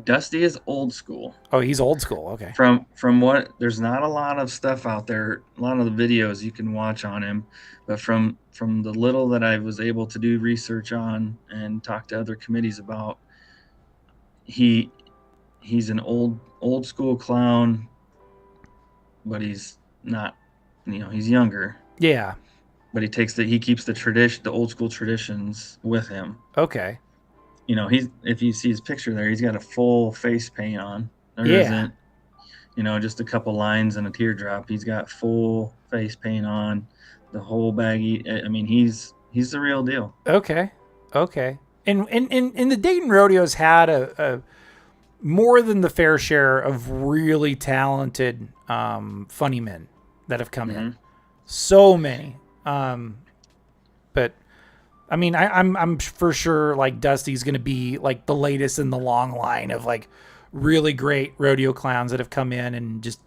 Dusty is old school. Oh, he's old school. Okay. From what, there's not a lot of stuff out there, a lot of the videos you can watch on him, but from the little that I was able to do research on and talk to other committees about, he's an old school clown, but he's not, you know, he's younger. Yeah. But he keeps the old school traditions with him. Okay. You know, if you see his picture there, he's got a full face paint on. There isn't, you know, just a couple lines and a teardrop. He's got full face paint on, the whole baggie. I mean, he's the real deal. Okay. And the Dayton Rodeo's had a more than the fair share of really talented funny men that have come in. So many. But I mean, I'm for sure like Dusty's going to be like the latest in the long line of like really great rodeo clowns that have come in and just,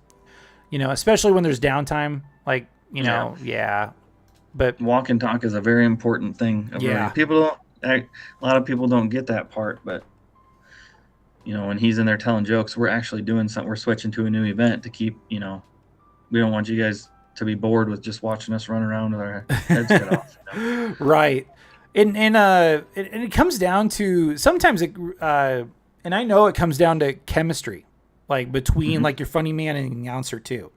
you know, especially when there's downtime, like, you know, but walk and talk is a very important thing. A lot of people don't get that part, but you know, when he's in there telling jokes, we're actually doing something. We're switching to a new event to keep, you know, we don't want you guys to be bored with just watching us run around with our heads cut off. You know? Right. And it comes down to sometimes and I know it comes down to chemistry, like between like your funny man and the announcer too.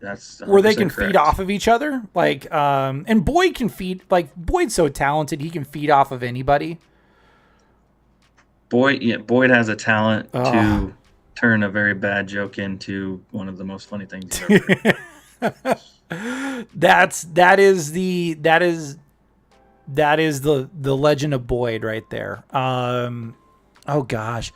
That's where they can correct. feed off of each other. Like, and Boyd can feed, like Boyd's so talented. He can feed off of anybody. Boyd has a talent to turn a very bad joke into one of the most funny things you've ever heard. That is the legend of Boyd right there. Oh gosh.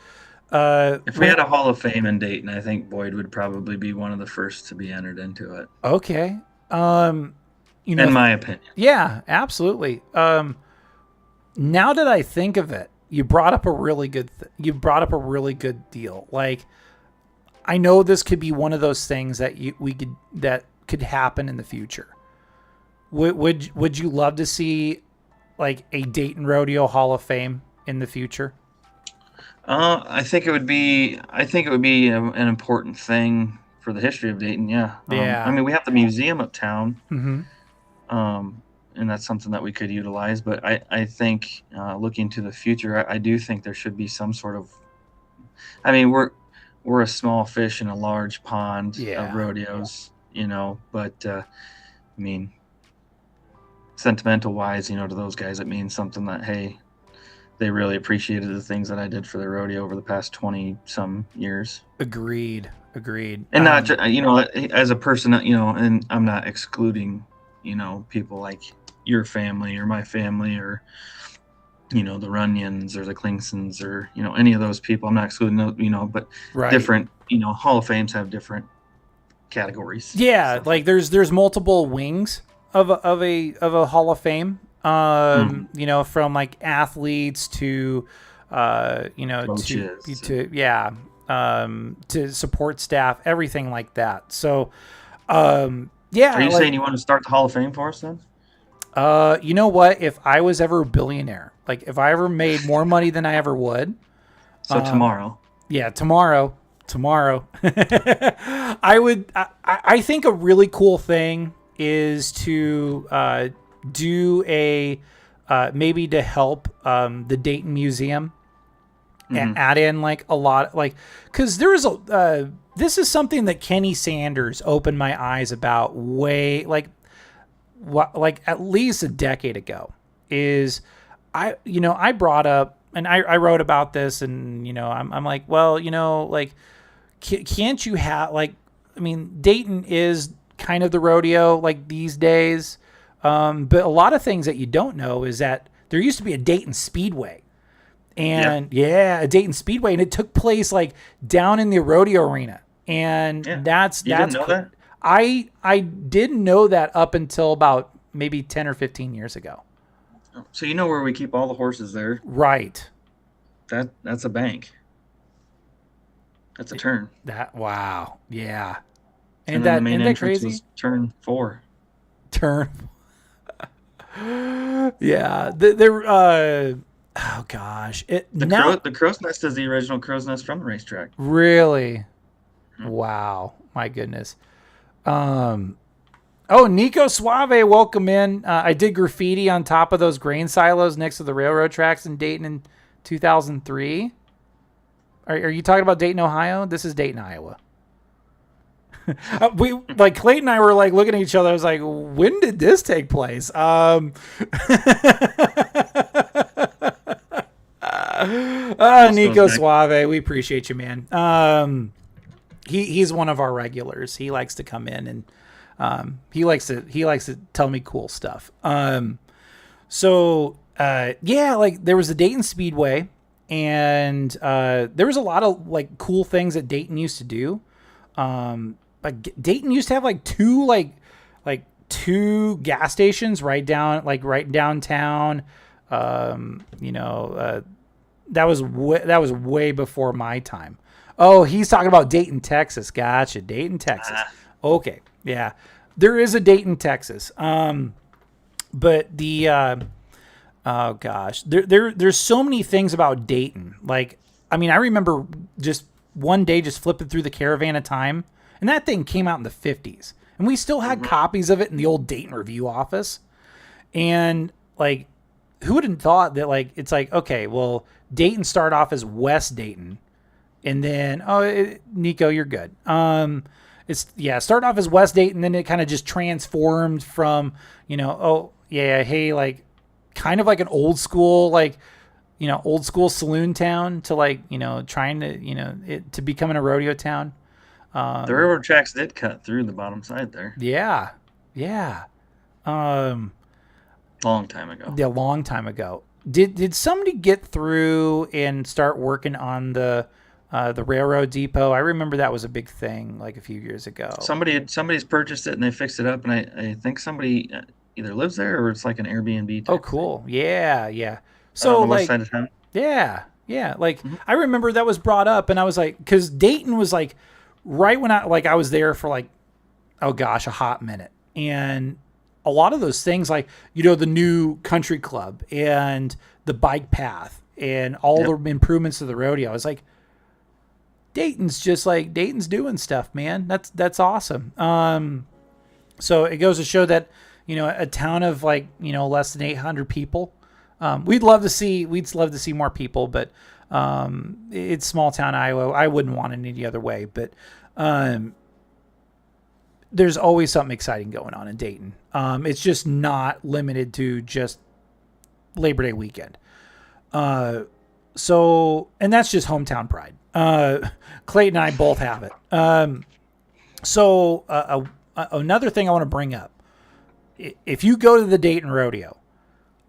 If we had a Hall of Fame in Dayton, I think Boyd would probably be one of the first to be entered into it. Okay. In my opinion. Yeah, absolutely. Now that I think of it, you brought up a really good deal. Like, I know this could be one of those things that that could happen in the future. Would you love to see like a Dayton Rodeo Hall of Fame in the future? I think it would be an important thing for the history of Dayton. Yeah. Yeah. I mean, we have the museum uptown. Mm-hmm. And that's something that we could utilize. But I think looking to the future, I do think there should be some sort of. I mean, we're a small fish in a large pond of rodeos, But I mean, sentimental wise, to those guys, it means something that they really appreciated the things that I did for the rodeo over the past 20 some years. Agreed. And not just, as a person, and I'm not excluding, people like your family or my family or, the Runyons or the Klingsons or, any of those people. I'm not excluding those, but different, Hall of Fames have different categories. Yeah. Like there's multiple wings of a Hall of Fame. From like athletes to, coaches to support staff, everything like that. So, Are you saying you want to start the Hall of Fame for us then? You know what? If I was ever a billionaire, like if I ever made more money than I ever would. So tomorrow. Yeah, tomorrow. I think a really cool thing is to do a maybe to help the Dayton Museum and add in like a lot, like, because there is this is something that Kenny Sanders opened my eyes about way like at least a decade ago. Is I brought up and I wrote about this and I'm like, well, like can't you have like, I mean, Dayton is kind of the rodeo like these days. But a lot of things that you don't know is that there used to be a Dayton Speedway and a Dayton Speedway, and it took place like down in the rodeo arena. And that's didn't know that? I didn't know that up until about maybe 10 or 15 years ago. So where we keep all the horses there? Right. That's a bank. That's a turn. Wow. Yeah. And then the main entrance was turn 4. Yeah. Oh gosh. The crow's nest is the original crow's nest from the racetrack. Really? Mm-hmm. Wow. My goodness. Nico Suave, welcome in. I did graffiti on top of those grain silos next to the railroad tracks in Dayton in 2003. Are you talking about Dayton, Ohio? This is Dayton, Iowa. We like Clayton and I were like looking at each other. I was like, when did this take place? Nico Suave, we appreciate you, man. He's one of our regulars. He likes to come in and he likes to tell me cool stuff. Like there was the Dayton Speedway, and there was a lot of like cool things that Dayton used to do. Like Dayton used to have like two gas stations right downtown. That was way before my time. Oh, he's talking about Dayton, Texas. Gotcha. Dayton, Texas. Okay. Yeah. There is a Dayton, Texas. But the oh gosh. There's so many things about Dayton. Like, I mean, I remember just one day just flipping through the Caravan of Time, and that thing came out in the 50s. And we still had copies of it in the old Dayton Review office. And like, who would have thought that like, it's like, okay, well, Dayton started off as West Dayton. And then, Nico, you're good. Started off as West Dayton, then it kind of just transformed from, like kind of like an old school saloon town to like, trying to, it to becoming a rodeo town. The railroad tracks did cut through the bottom side there. Yeah. Long time ago. Yeah, a long time ago. Did somebody get through and start working on the railroad depot? I remember that was a big thing like a few years ago. Somebody's purchased it and they fixed it up, and I think somebody either lives there or it's like an Airbnb. Oh, cool. Yeah. So on the like, west side of town. yeah. Like I remember that was brought up, and I was like, because Dayton was like right when I was there for like, oh gosh, a hot minute, and a lot of those things, like, the new country club and the bike path and all the improvements to the rodeo. I was like, Dayton's doing stuff, man. That's awesome. So it goes to show that, a town of like, less than 800 people, we'd love to see more people, but, it's small town Iowa. I wouldn't want it any other way, but, there's always something exciting going on in Dayton. It's just not limited to just Labor Day weekend. And that's just hometown pride. Clayton and I both have it. Another thing I want to bring up, if you go to the Dayton Rodeo,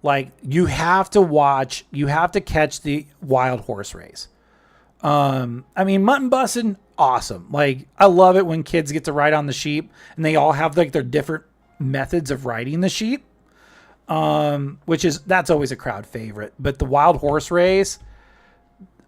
like you have to catch the wild horse race. Mutton bussin', awesome. Like, I love it when kids get to ride on the sheep and they all have like their different methods of riding the sheep. That's always a crowd favorite. But the wild horse race,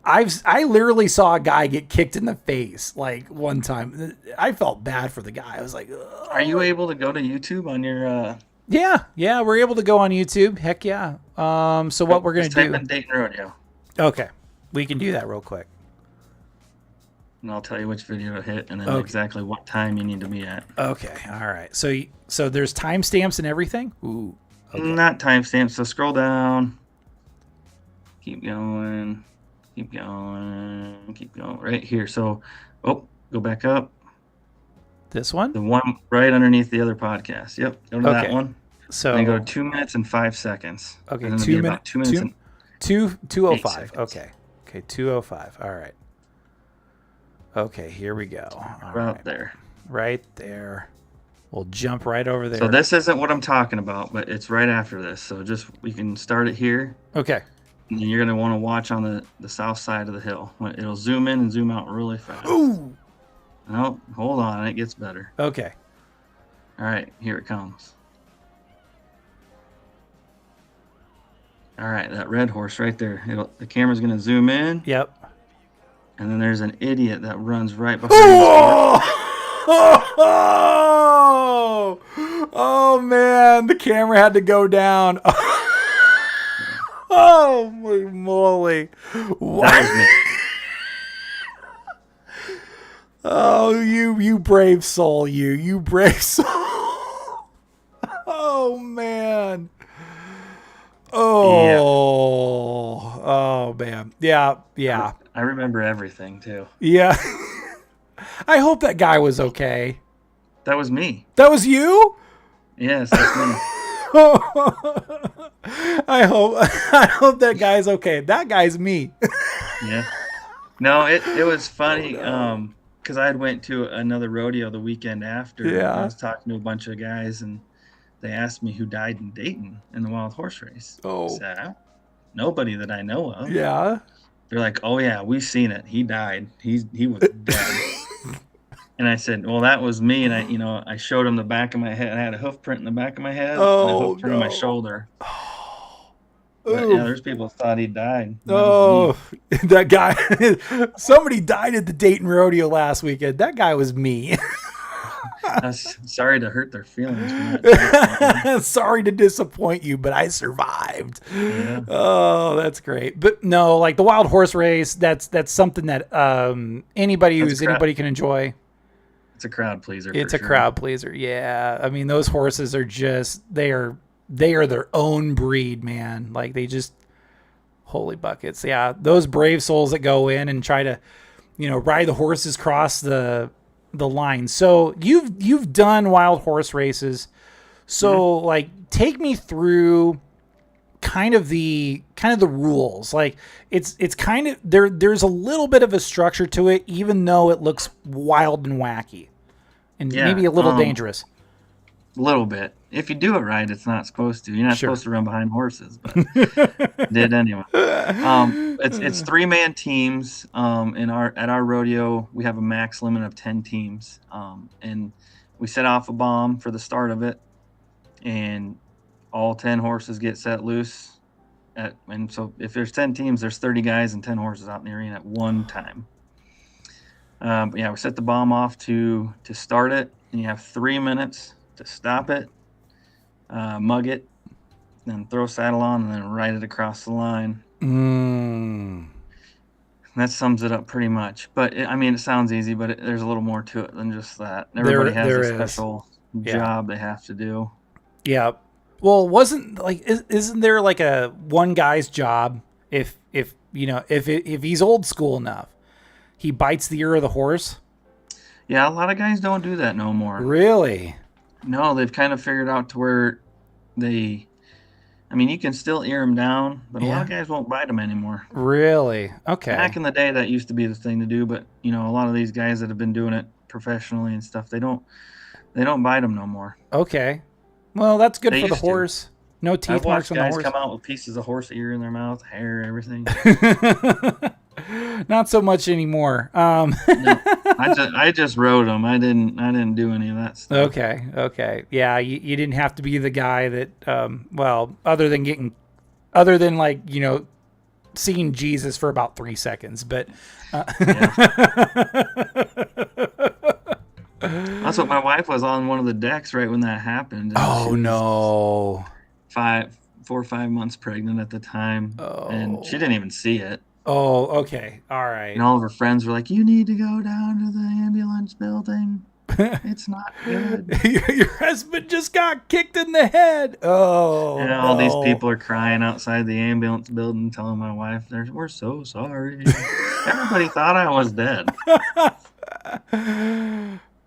I literally saw a guy get kicked in the face like one time. I felt bad for the guy. I was like, ugh. Are you able to go to YouTube on your Yeah, we're able to go on YouTube. Heck yeah. So what we're gonna do? Type in Dayton Rodeo. Okay, we can do that real quick. And I'll tell you which video to hit and then exactly what time you need to be at. Okay, all right. So there's timestamps and everything? Ooh. Okay. Not timestamps, so scroll down. Keep going. Right here. So, go back up. This one? The one right underneath the other podcast. Yep, go to that one. So then go to 2 minutes and 5 seconds. Okay, and 2 minutes. 2 minutes and 2:05. Okay, 2:05. All right. Okay, here we go. Right there. Right there. We'll jump right over there. So this isn't what I'm talking about, but it's right after this. So we can start it here. Okay. And then you're going to want to watch on the south side of the hill. It'll zoom in and zoom out really fast. Ooh. No, hold on. It gets better. Okay. All right, here it comes. All right, that red horse right there. The camera's going to zoom in. Yep. And then there's an idiot that runs right behind the Oh man, the camera had to go down. Oh my moly. What? That was me. Oh, you brave soul, you brave soul. Oh man. Oh man. Yeah. I remember everything too. Yeah. I hope that guy was okay. That was me. That was you? Yes, that's me. I hope that guy's okay. That guy's me. Yeah. No, it was funny because I had went to another rodeo the weekend after. Yeah. I was talking to a bunch of guys and they asked me who died in Dayton in the wild horse race. Oh. I said, nobody that I know of. Yeah. They're like, oh yeah, we've seen it. He died. He was dead. And I said, well, that was me. And I showed him the back of my head. I had a hoof print in the back of my head and a hoof print on my shoulder. But, yeah, there's people who thought he died. That guy. Somebody died at the Dayton Rodeo last weekend. That guy was me. I was sorry to hurt their feelings. Sorry to disappoint you, but I survived. Yeah. Oh, that's great. But no, like the wild horse race, that's something that anybody can enjoy. It's a crowd pleaser. It's a crowd pleaser. Yeah. I mean, those horses are just, they are their own breed, man. Like they just, holy buckets. Yeah. Those brave souls that go in and try to, ride the horses across the line. So you've done wild horse races. So like, take me through kind of the rules. Like it's kind of there's a little bit of a structure to it, even though it looks wild and wacky and maybe a little dangerous. A little bit. If you do it right, it's not supposed to. You're not supposed to run behind horses, but did anyway. It's 3-man teams. At our rodeo, we have a max limit of 10 teams. And we set off a bomb for the start of it, and all 10 horses get set loose. And so if there's 10 teams, there's 30 guys and 10 horses out in the arena at one time. We set the bomb off to start it, and you have 3 minutes to stop it, mug it, then throw saddle on, and then ride it across the line. That sums it up pretty much. But it sounds easy, but there's a little more to it than just that. Everybody has a special job they have to do. Yeah. Well, isn't there like a one guy's job if he's old school enough, he bites the ear of the horse? Yeah, a lot of guys don't do that no more. Really? No, they've kind of figured out to where you can still ear them down, but a lot of guys won't bite them anymore. Really? Okay. Back in the day, that used to be the thing to do, but a lot of these guys that have been doing it professionally and stuff, they don't bite them no more. Okay. Well, that's good for the horse. No teeth marks on the horse. Guys come out with pieces of horse ear in their mouth, hair, everything. Not so much anymore. No, I just rode them. I didn't do any of that stuff. Okay. Yeah, you didn't have to be the guy that other than seeing Jesus for about 3 seconds, but That's what my wife was on one of the decks right when that happened. Oh no. 4 or 5 months pregnant at the time. And she didn't even see it. Oh, okay. All right. And all of her friends were like, "You need to go down to the ambulance building. It's not good." Your husband just got kicked in the head. Oh. And all these people are crying outside the ambulance building, telling my wife, "We're so sorry." Everybody thought I was dead.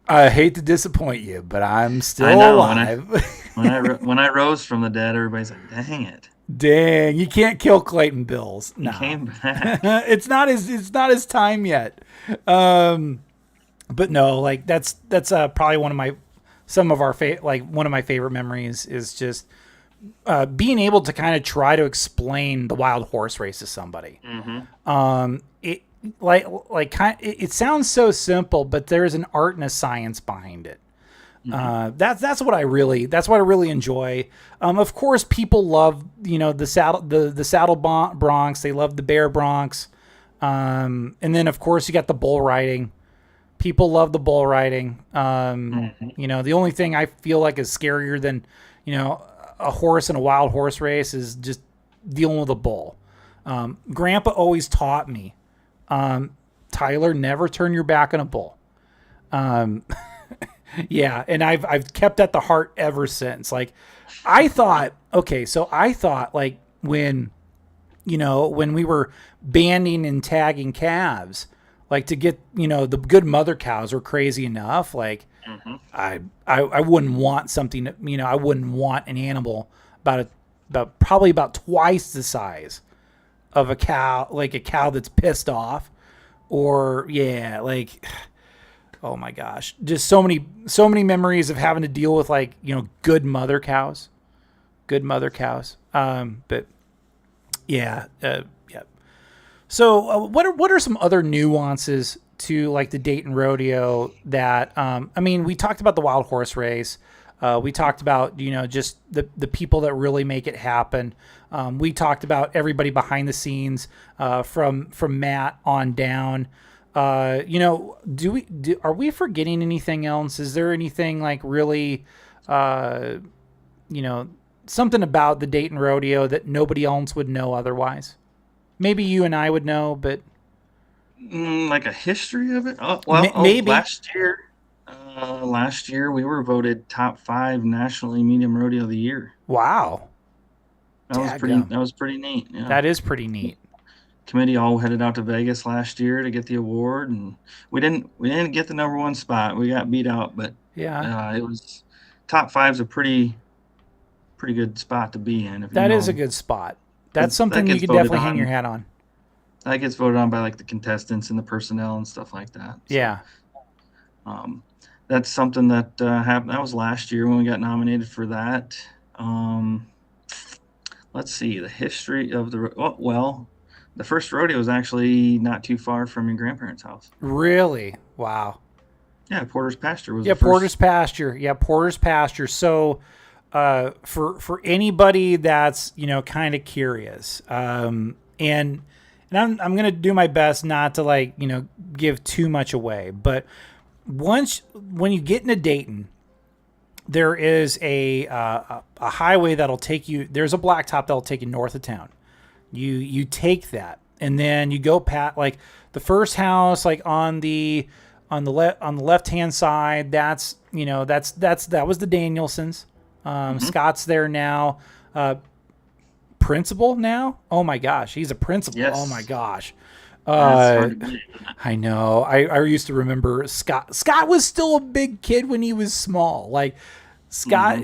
I hate to disappoint you, but I'm still alive. When I rose from the dead, everybody's like, "Dang it. Dang, you can't kill Clayton Bills." No. He came back. it's not his time yet. But no, that's probably one of my favorite memories is just being able to kind of try to explain the wild horse race to somebody. Mm-hmm. It sounds so simple, but there's an art and a science behind it. Mm-hmm. That's what I really enjoy. Of course, people love the saddle broncs. They love the bear broncs, and then of course you got the bull riding. People love the bull riding. The only thing I feel like is scarier than a horse in a wild horse race is just dealing with a bull. Grandpa always taught me, Tyler, never turn your back on a bull. Yeah, and I've kept at the heart ever since. I thought when we were banding and tagging calves, to get the good mother cows were crazy enough. Mm-hmm. I wouldn't want something I wouldn't want an animal probably about twice the size of a cow, a cow that's pissed off, or oh my gosh, just so many memories of having to deal with good mother cows. But yeah. So what are some other nuances to the Dayton Rodeo that we talked about the wild horse race. We talked about just the people that really make it happen. We talked about everybody behind the scenes from Matt on down. Are we forgetting anything else? Is there anything really, something about the Dayton Rodeo that nobody else would know otherwise? Maybe you and I would know, but a history of it. Maybe last year we were voted top 5 nationally medium rodeo of the year. Wow, that was pretty neat. Yeah. That is pretty neat. Committee all headed out to Vegas last year to get the award, and we didn't get the number 1 spot. We got beat out, but it was top 5's a pretty pretty good spot to be in. That is a good spot. That's something you could definitely hang your hat on. That gets voted on by like the contestants and the personnel and stuff like that. So, yeah. That's something that happened. That was last year when we got nominated for that. Let's see the history of the first rodeo was actually not too far from your grandparents' house. Really? Wow. Yeah, Porter's Pasture was. Yeah, Porter's Pasture. Yeah, Porter's Pasture. So, for anybody that's kind of curious, and I'm gonna do my best not to give too much away, but when you get into Dayton, there is a highway that'll take you. There's a blacktop that'll take you north of town. You take that, and then you go past the first house, on the left hand side. That was the Danielsons. Scott's there now. Principal now. Oh my gosh, he's a principal. Yes. Oh my gosh. I know. I used to remember Scott. Scott was still a big kid when he was small. Scott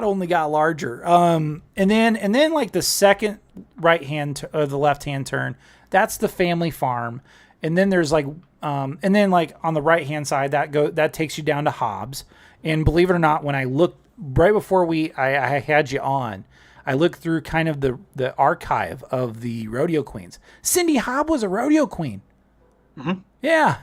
only got larger. And then the second the left hand turn, that's the family farm. And then there's and then on the right hand side that takes you down to Hobbs. And believe it or not, when I looked right before I had you on, I looked through kind of the archive of the rodeo queens. Cindy Hobb was a rodeo queen. Mm-hmm. Yeah.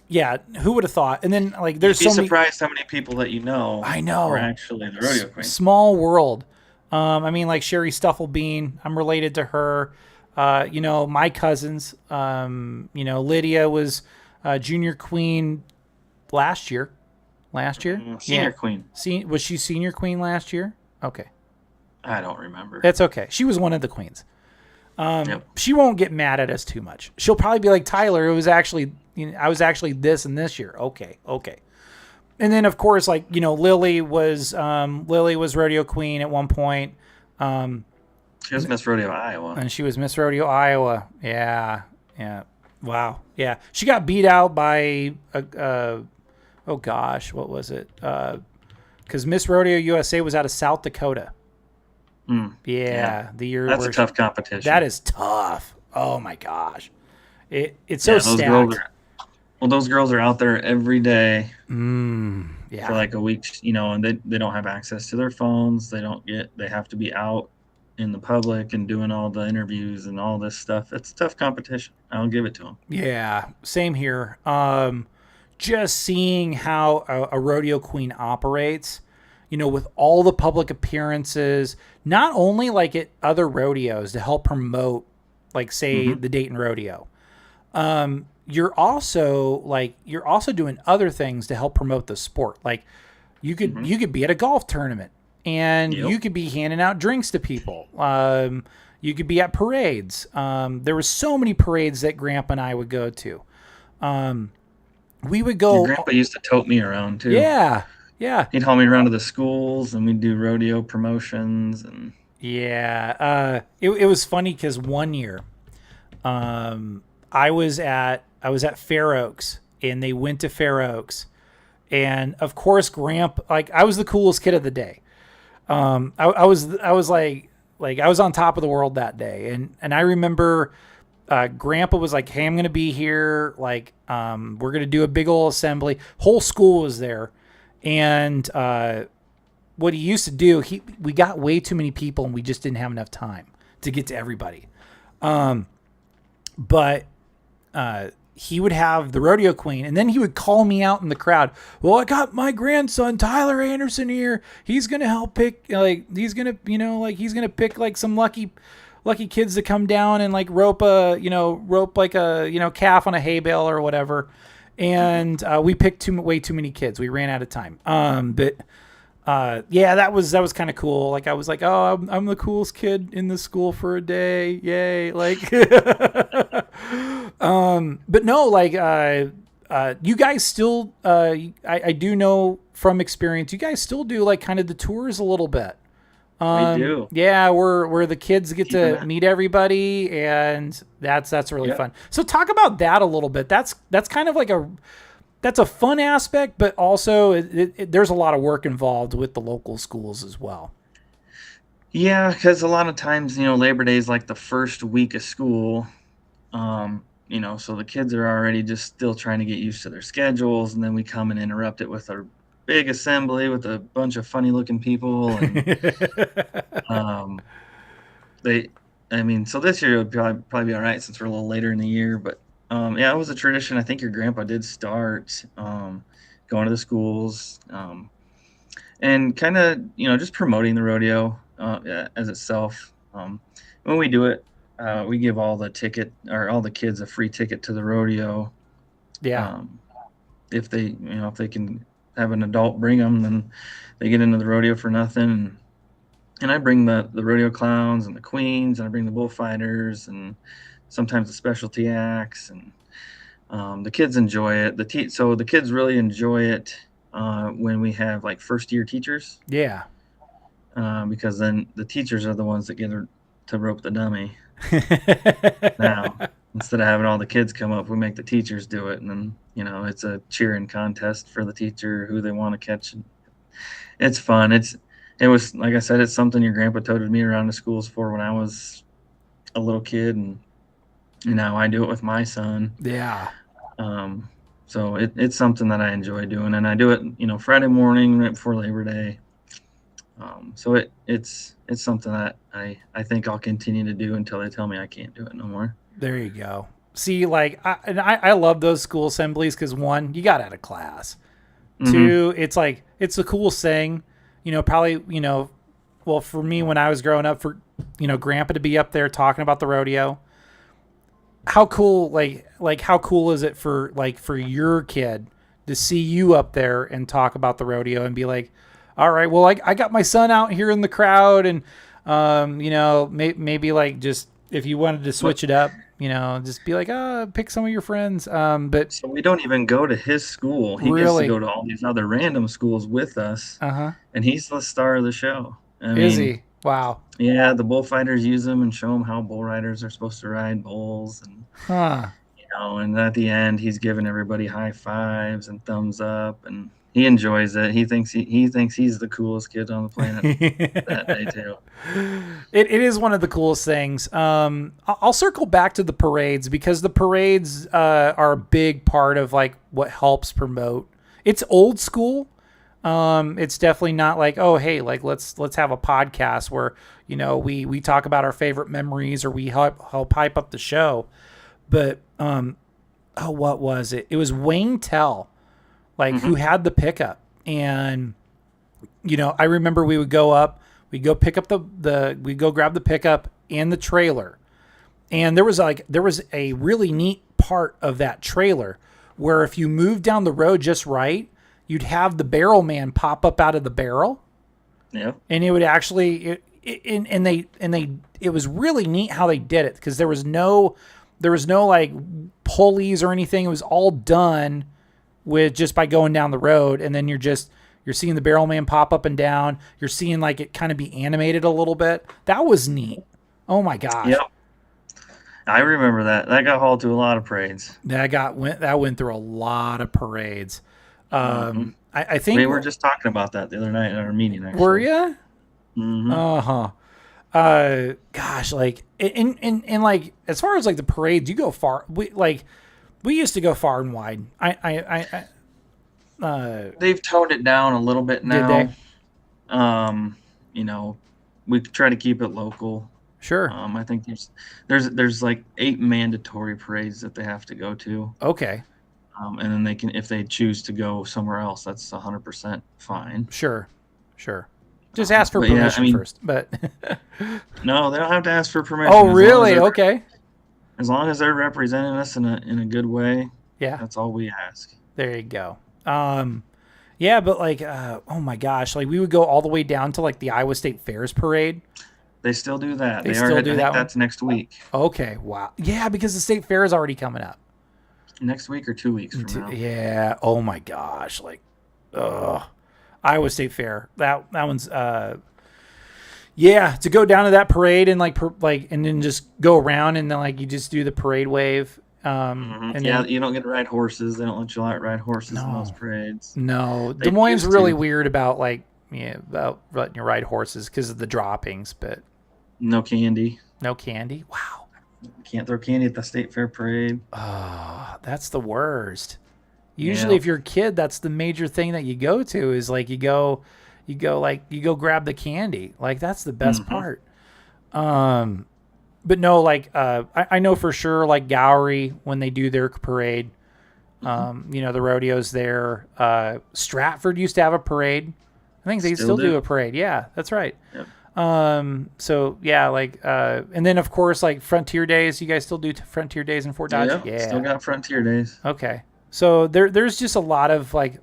Yeah. Who would have thought? And then there's You'd be surprised how many people that I know are actually the rodeo queens. Small world. Sherry Stufflebean. I'm related to her. My cousins. Lydia was junior queen last year. Senior queen. Was she senior queen last year? Okay. I don't remember. That's okay. She was one of the queens. Yep. She won't get mad at us too much. She'll probably be like, Tyler, it was actually, I was actually this and this year. Okay. And then of course, Lily was rodeo queen at one point. She was Miss Rodeo Iowa. And she was Miss Rodeo Iowa. Yeah. Wow. Yeah. She got beat out by oh gosh, what was it? Because Miss Rodeo USA was out of South Dakota. The year that's a tough competition. That is tough. Oh my gosh, it's so stacked. Those girls are out there every day. Yeah. For a week, and they don't have access to their phones. They have to be out in the public and doing all the interviews and all this stuff. It's a tough competition. I'll give it to them. Yeah, same here. Just seeing how a rodeo queen operates, with all the public appearances, not only at other rodeos to help promote, the Dayton Rodeo. You're also doing other things to help promote the sport. You could be at a golf tournament and you could be handing out drinks to people. You could be at parades. There were so many parades that Grandpa and I would go to. We would go. Your grandpa used to tote me around too. Yeah. He'd haul me around to the schools, and we'd do rodeo promotions. And it was funny because one year, I was at Fair Oaks, and they went to Fair Oaks, and of course, Grandpa, I was the coolest kid of the day. I was on top of the world that day, and I remember. Grandpa was like, hey, I'm going to be here. We're going to do a big old assembly. Whole school was there. And what he used to do, we got way too many people and we just didn't have enough time to get to everybody. But he would have the rodeo queen, and then he would call me out in the crowd. Well, I got my grandson, Tyler Anderson, here. He's going to help pick, he's going to pick some lucky kids to come down and rope a calf on a hay bale or whatever. And we picked way too many kids. We ran out of time. That was kind of cool. I was like, oh, I'm the coolest kid in the school for a day. Yay. But no, you guys still, I do know from experience, you guys still do kind of the tours a little bit. We do. Yeah, where the kids get to meet everybody, and that's really fun. So talk about that a little bit. That's kind of that's a fun aspect, but also there's a lot of work involved with the local schools as well. Yeah, because a lot of times, Labor Day is like the first week of school. So the kids are already just still trying to get used to their schedules, and then we come and interrupt it with our big assembly with a bunch of funny looking people. And so this year would probably be all right since we're a little later in the year. But it was a tradition. I think your grandpa did start going to the schools and kind of, just promoting the rodeo as itself. When we do it, we give all the kids a free ticket to the rodeo. Yeah. If they can have an adult bring them, then they get into the rodeo for nothing. And I bring the rodeo clowns and the queens, and I bring the bullfighters and sometimes the specialty acts, and the kids enjoy it. So the kids really enjoy it when we have like first year teachers. Yeah. Because then the teachers are the ones that get to rope the dummy. Now, instead of having all the kids come up, we make the teachers do it, and then it's a cheering contest for the teacher who they want to catch. It's fun. It was, like I said, it's something your grandpa toted me around the schools for when I was a little kid, and now I do it with my son. Yeah. So it's something that I enjoy doing, and I do it Friday morning right before Labor Day. So it's something that I think I'll continue to do until they tell me I can't do it no more. There you go. See, like, I love those school assemblies because, one, you got out of class. Mm-hmm. Two, it's like, it's the coolest thing, probably, well, for me, when I was growing up, for, grandpa to be up there talking about the rodeo, how cool, like how cool is it for your kid to see you up there and talk about the rodeo and be like, all right, well, I got my son out here in the crowd, and, maybe like, just if you wanted to switch it up, just be like, pick some of your friends. But so we don't even go to his school. He gets to go to all these other random schools with us. And he's the star of the show. Is he? Wow. Yeah, the bullfighters use him and show him how bull riders are supposed to ride bulls, and and at the end he's giving everybody high fives and thumbs up, and he enjoys it. He thinks he's the coolest kid on the planet that day too. It is one of the coolest things. I'll circle back to the parades because the parades are a big part of like what helps promote. It's old school. It's definitely not like, oh, hey, like let's have a podcast where we talk about our favorite memories or we help hype up the show. But what was it? It was Wayne Tell. Who had the pickup, and I remember we would go up, we'd go pick up we'd go grab the pickup and the trailer, and there was a really neat part of that trailer where if you moved down the road just right, you'd have the barrel man pop up out of the barrel, and it would actually it was really neat how they did it because there was no like pulleys or anything. It was all done with just by going down the road, and then you're seeing the barrel man pop up and down. You're seeing like it kind of be animated a little bit. That was neat. Oh my gosh. Yep. I remember that. That got hauled to a lot of parades. That went through a lot of parades. I think we were just talking about that the other night in our meeting. Actually. Were you? Mm-hmm. Gosh, like in like as far as like the parades, you go far. We used to go far and wide. They've toned it down a little bit now. Did they? We try to keep it local. Sure. I think there's like 8 mandatory parades that they have to go to. Okay. And then they can, if they choose to go somewhere else, that's 100% fine. Sure. Just ask for permission first. But no, they don't have to ask for permission. Oh, really? Okay. As long as they're representing us in a good way, that's all we ask. There you go. Yeah, but like, oh my gosh, like we would go all the way down to like the Iowa State Fairs parade. They still do that. They still do that. That's next week. Okay, wow. Yeah, because the State Fair is already coming up. Next week or 2 weeks from now. Yeah. Oh my gosh, like, Iowa State Fair. That one's to go down to that parade and and then just go around and then like you just do the parade wave And yeah, then, you don't get to ride horses. They don't let you ride horses in those no, parades. no, They Des Moines is used really to. weird about like, yeah, about letting you ride horses because of the droppings, but No candy. no candy. Wow. Can't throw candy at the state fair parade. Oh, that's the worst. Usually Yeah. if you're a kid, that's the major thing that you go to is like you go grab the candy. Like that's the best Mm-hmm. part. But no, like I know for sure like Gowrie when they do their parade, the rodeos there. Stratford used to have a parade. I think they still do a parade. Yeah, that's right. Yep. So yeah, like and then of course like Frontier Days. You guys still do Frontier Days in Fort Dodge? Yeah. Still got Frontier Days. Okay. So there's just a lot of like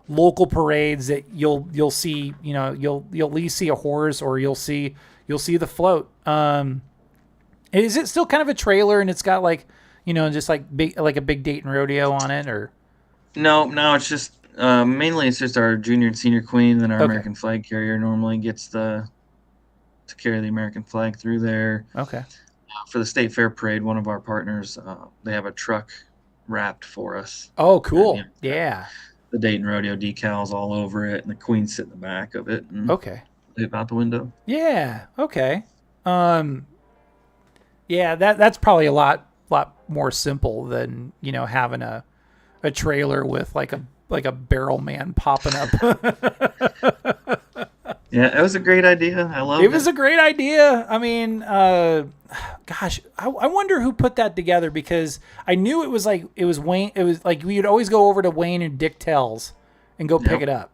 local parades that you'll see, you'll at least see a horse or you'll see the float. Is it still kind of a trailer and it's got like, just like a big Dayton rodeo on it or? No, it's just mainly it's just our junior and senior queen, and our Okay. American flag carrier normally gets to carry the American flag through there. Okay. For the state fair parade, one of our partners, they have a truck wrapped for us. Oh, cool. And, Yeah. The Dayton Rodeo decals all over it, and the queen sit in the back of it and Okay. leave out the window. Yeah. Okay. Yeah, that's probably a lot more simple than, having a trailer with like a barrel man popping up. Yeah, it was a great idea. I loved it. It was a great idea. I mean, gosh, I wonder who put that together because I knew it was like Wayne. It was like we would always go over to Wayne and Dick Tell's and go pick it up.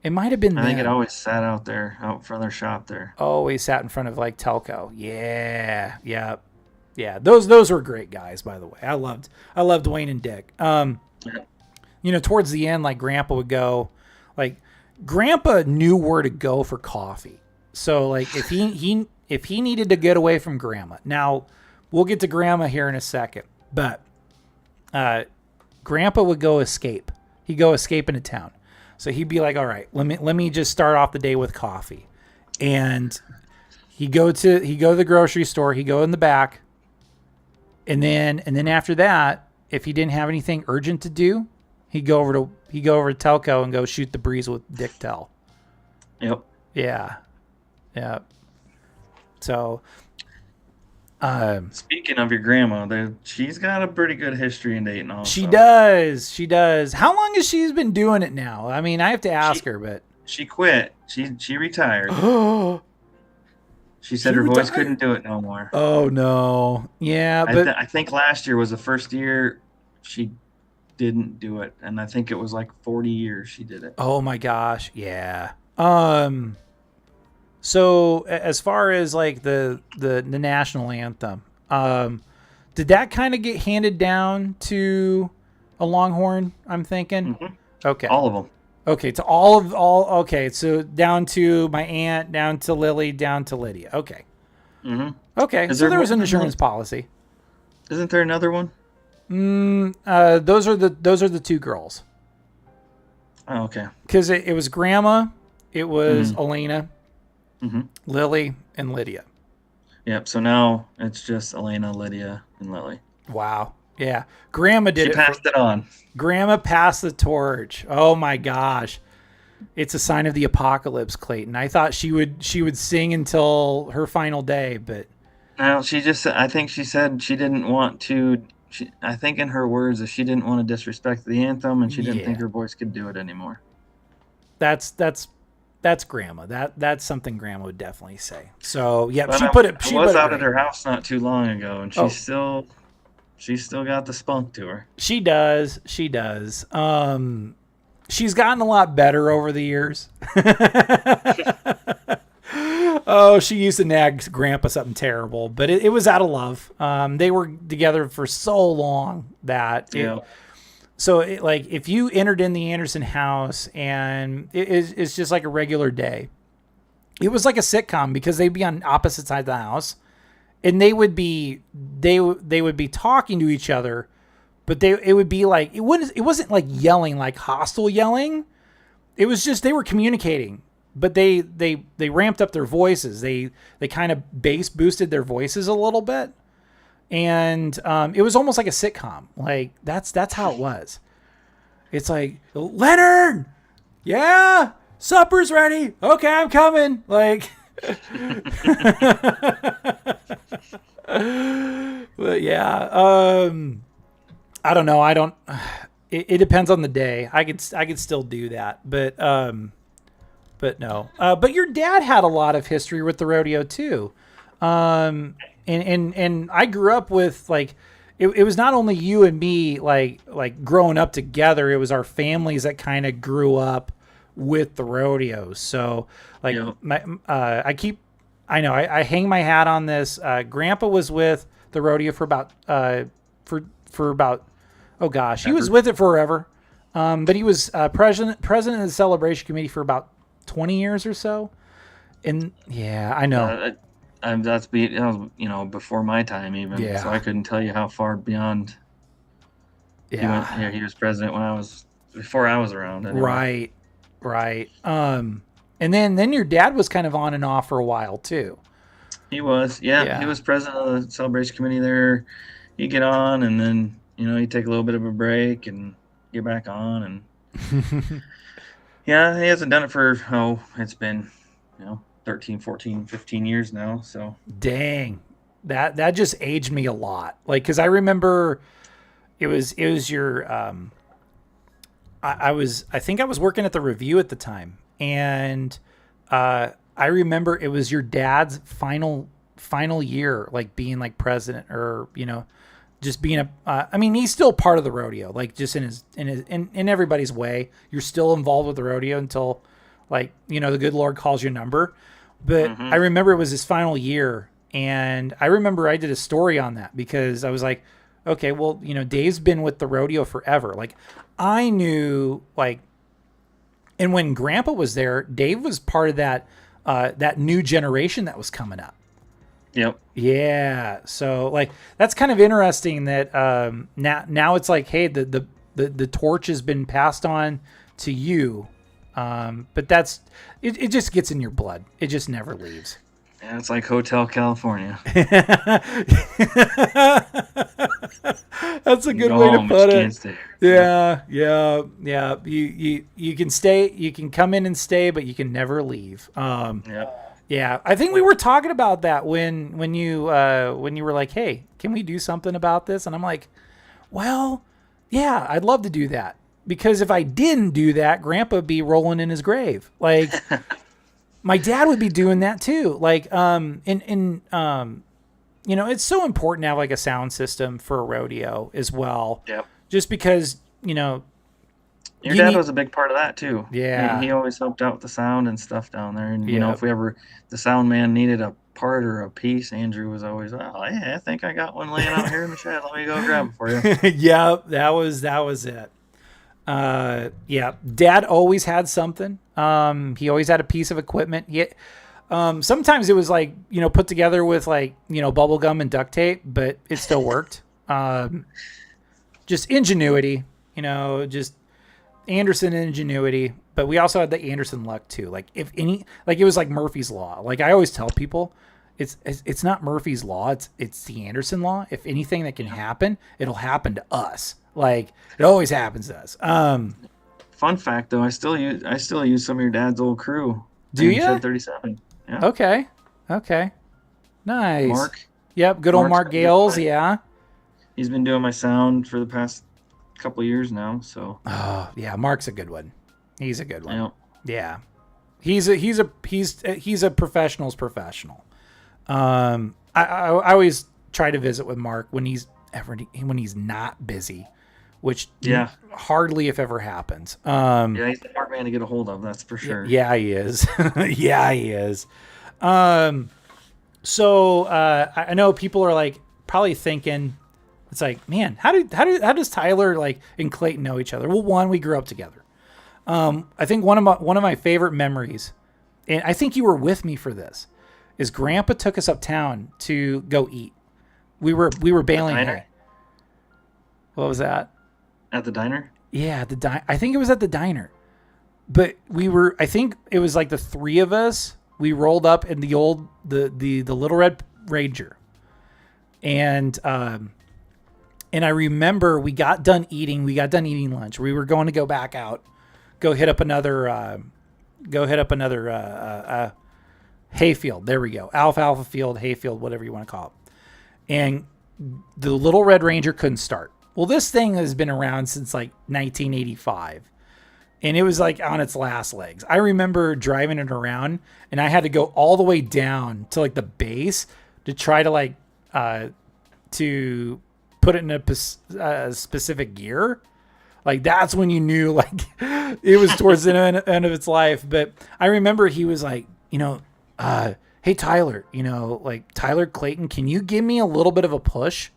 It might have been. I think it always sat out front of their shop there. Always sat in front of like Telco. Yeah. Those were great guys, by the way. I loved Wayne and Dick. Towards the end, like Grandpa would go, like Grandpa knew where to go for coffee. So like if he needed to get away from Grandma. Now we'll get to Grandma here in a second, but Grandpa would go escape. He'd go escape into town. So he'd be like, all right, let me just start off the day with coffee. And he'd go to the grocery store, he'd go in the back. And then after that, if he didn't have anything urgent to do, he'd go over to Telco and go shoot the breeze with Dick Tell. Yep. Yeah. So, speaking of your grandma, she's got a pretty good history in Dayton also. She does. How long has she been doing it now? I mean, I have to ask her, but she quit. She retired. She said her voice couldn't do it no more. Oh no. Yeah, but I think last year was the first year she didn't do it, and I think it was like 40 years she did it. Oh my gosh, yeah. So as far as like the national anthem, did that kind of get handed down to a Longhorn? I'm thinking. Mm-hmm. Okay. All of them. Okay, to all. Okay, so down to my aunt, down to Lily, down to Lydia. Okay. Mm-hmm. Okay, so there was an insurance policy. Isn't there another one? Those are the two girls. Oh, okay. Because it was Grandma, it was Elena, Lily, and Lydia. Yep. So now it's just Elena, Lydia, and Lily. Wow. Yeah. Grandma did She it. passed it on. Grandma passed the torch. Oh my gosh. It's a sign of the apocalypse, Clayton. I thought she would sing until her final day, but No, I think she said she didn't want to. I think in her words that she didn't want to disrespect the anthem, and she didn't think her voice could do it anymore. That's Grandma. That's something Grandma would definitely say. So yeah, She was out at her house not too long ago, and she's still got the spunk to her. She does. She's gotten a lot better over the years. Oh, she used to nag Grandpa something terrible, but it was out of love. They were together for so long that like if you entered in the Anderson house and it's just like a regular day, it was like a sitcom because they'd be on opposite sides of the house and they would be talking to each other, but it would be like, it wasn't like yelling, like hostile yelling. It was just, they were communicating. But they ramped up their voices. They kind of bass boosted their voices a little bit. And it was almost like a sitcom. Like that's how it was. It's like, Leonard, yeah, supper's ready. Okay, I'm coming. Like, but yeah, I don't know. It depends on the day. I could still do that, but no. But your dad had a lot of history with the rodeo too. And I grew up with like, it was not only you and me, like growing up together, it was our families that kind of grew up with the rodeo. So like I hang my hat on this. Grandpa was with the rodeo for about, oh gosh, he was with it forever. But he was president of the celebration committee for about 20 years or so. And yeah, I know. That's before my time even. Yeah. So I couldn't tell you how far beyond. Yeah. He was president before I was around. Anyway. Right. And then your dad was kind of on and off for a while too. He was, yeah. He was president of the celebration committee there. He'd get on, and then he'd take a little bit of a break and get back on, and yeah, he hasn't done it for it's been 13, 14, 15 years now. So dang, that just aged me a lot. Like, because I remember it was your I think I was working at the Review at the time, and I remember it was your dad's final year, like being like president, or just being I mean, he's still part of the rodeo, like just in everybody's way. You're still involved with the rodeo until like the good Lord calls your number. But I remember it was his final year, and I remember I did a story on that because I was like, okay, well, Dave's been with the rodeo forever. Like, I knew, like, and when Grandpa was there, Dave was part of that new generation that was coming up. Yep. Yeah. So like, that's kind of interesting that now it's like, hey, the torch has been passed on to you. But that's it just gets in your blood. It just never leaves. Yeah, it's like Hotel California. That's a good way to put it. Yeah. You can stay, you can come in and stay, but you can never leave. Yeah, I think we were talking about that when you were like, hey, can we do something about this? And I'm like, well, yeah, I'd love to do that. Because if I didn't do that, Grandpa would be rolling in his grave. Like, my dad would be doing that too. Like, it's so important to have like a sound system for a rodeo as well. Yep. Just because, your dad was a big part of that too. Yeah. He always helped out with the sound and stuff down there. And, if the sound man needed a part or a piece, Andrew was always, I think I got one laying out here in the shed. Let me go grab it for you. Yeah, that was it. Yeah, Dad always had something. He always had a piece of equipment. Sometimes it was like, put together with like, bubble gum and duct tape, but it still worked. Just ingenuity, just Anderson ingenuity. But we also had the Anderson luck too. Like it was like Murphy's Law. Like I always tell people, it's not Murphy's Law. It's the Anderson Law. If anything that can happen, it'll happen to us. Like it always happens to us. Fun fact though, I still use some of your dad's old crew. Do you? Shed 37. Yeah. Okay. Nice. Mark. Yep. Good old Mark Gales. Yeah. He's been doing my sound for the past couple of years now. So. Oh yeah, Mark's a good one. He's a good one. Yep. Yeah. He's a professional's professional. I always try to visit with Mark when he's not busy, which hardly if ever happens. He's a hard man to get a hold of, that's for sure. Yeah, he is. Yeah, he is. So I know people are like probably thinking, it's like, man, how does Tyler like and Clayton know each other? Well, one, we grew up together. I think one of my favorite memories, and I think you were with me for this, is Grandpa took us uptown to go eat. We were bailing hay. What was that? At the diner? Yeah, at the diner. I think it was at the diner. But I think it was like the three of us. We rolled up in the Little Red Ranger. And I remember we got done eating lunch. We were going to go back out, go hit up another hayfield. There we go. Alfalfa field, hayfield, whatever you want to call it. And the little Red Ranger couldn't start. Well, this thing has been around since like 1985. And it was like on its last legs. I remember driving it around, and I had to go all the way down to like the base to try to like to put it in a specific gear. Like that's when you knew like it was towards the end of its life. But I remember he was like, hey Tyler, like Tyler Clayton, can you give me a little bit of a push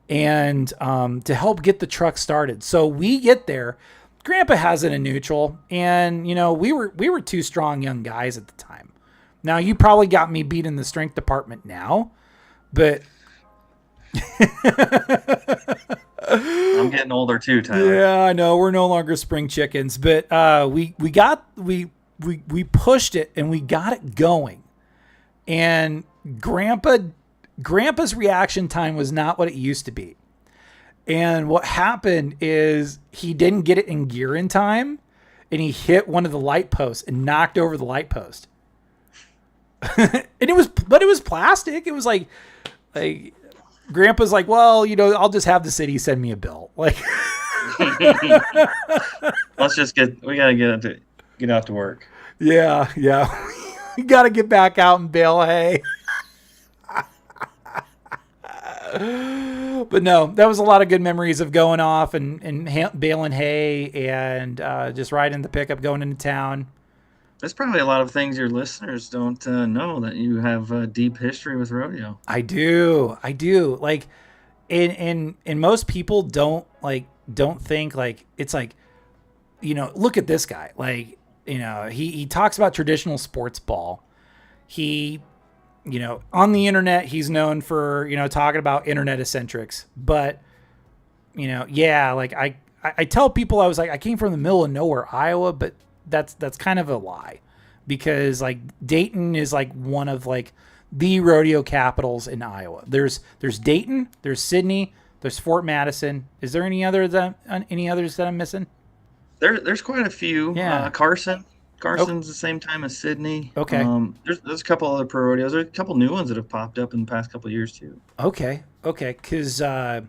and to help get the truck started? So we get there. Grandpa has it in neutral, and we were two strong young guys at the time. Now you probably got me beat in the strength department now, but I'm getting older too, Tyler. Yeah, I know we're no longer spring chickens, but we pushed it and we got it going, and Grandpa's reaction time was not what it used to be. And what happened is he didn't get it in gear in time, and he hit one of the light posts and knocked over the light post. And it was plastic. It was like Grandpa's like, well, I'll just have the city send me a bill. Like, we gotta get out to work. Yeah. We gotta get back out and bale hay. But no, that was a lot of good memories of going off and baling hay and just riding the pickup going into town. There's probably a lot of things your listeners don't know, that you have a deep history with rodeo. I do. Like, and most people don't think like it's like, look at this guy. Like, he talks about traditional sports ball. He, on the internet, he's known for, talking about internet eccentrics, but, like I tell people, I was like, I came from the middle of nowhere, Iowa, but that's kind of a lie, because like Dayton is like one of like the rodeo capitals in Iowa. There's Dayton, there's Sydney, there's Fort Madison. Is there any others that I'm missing? There's quite a few. Yeah. Carson's the same time as Sydney. Okay. There's a couple other pro rodeos. There's a couple new ones that have popped up in the past couple of years too. Okay. Because and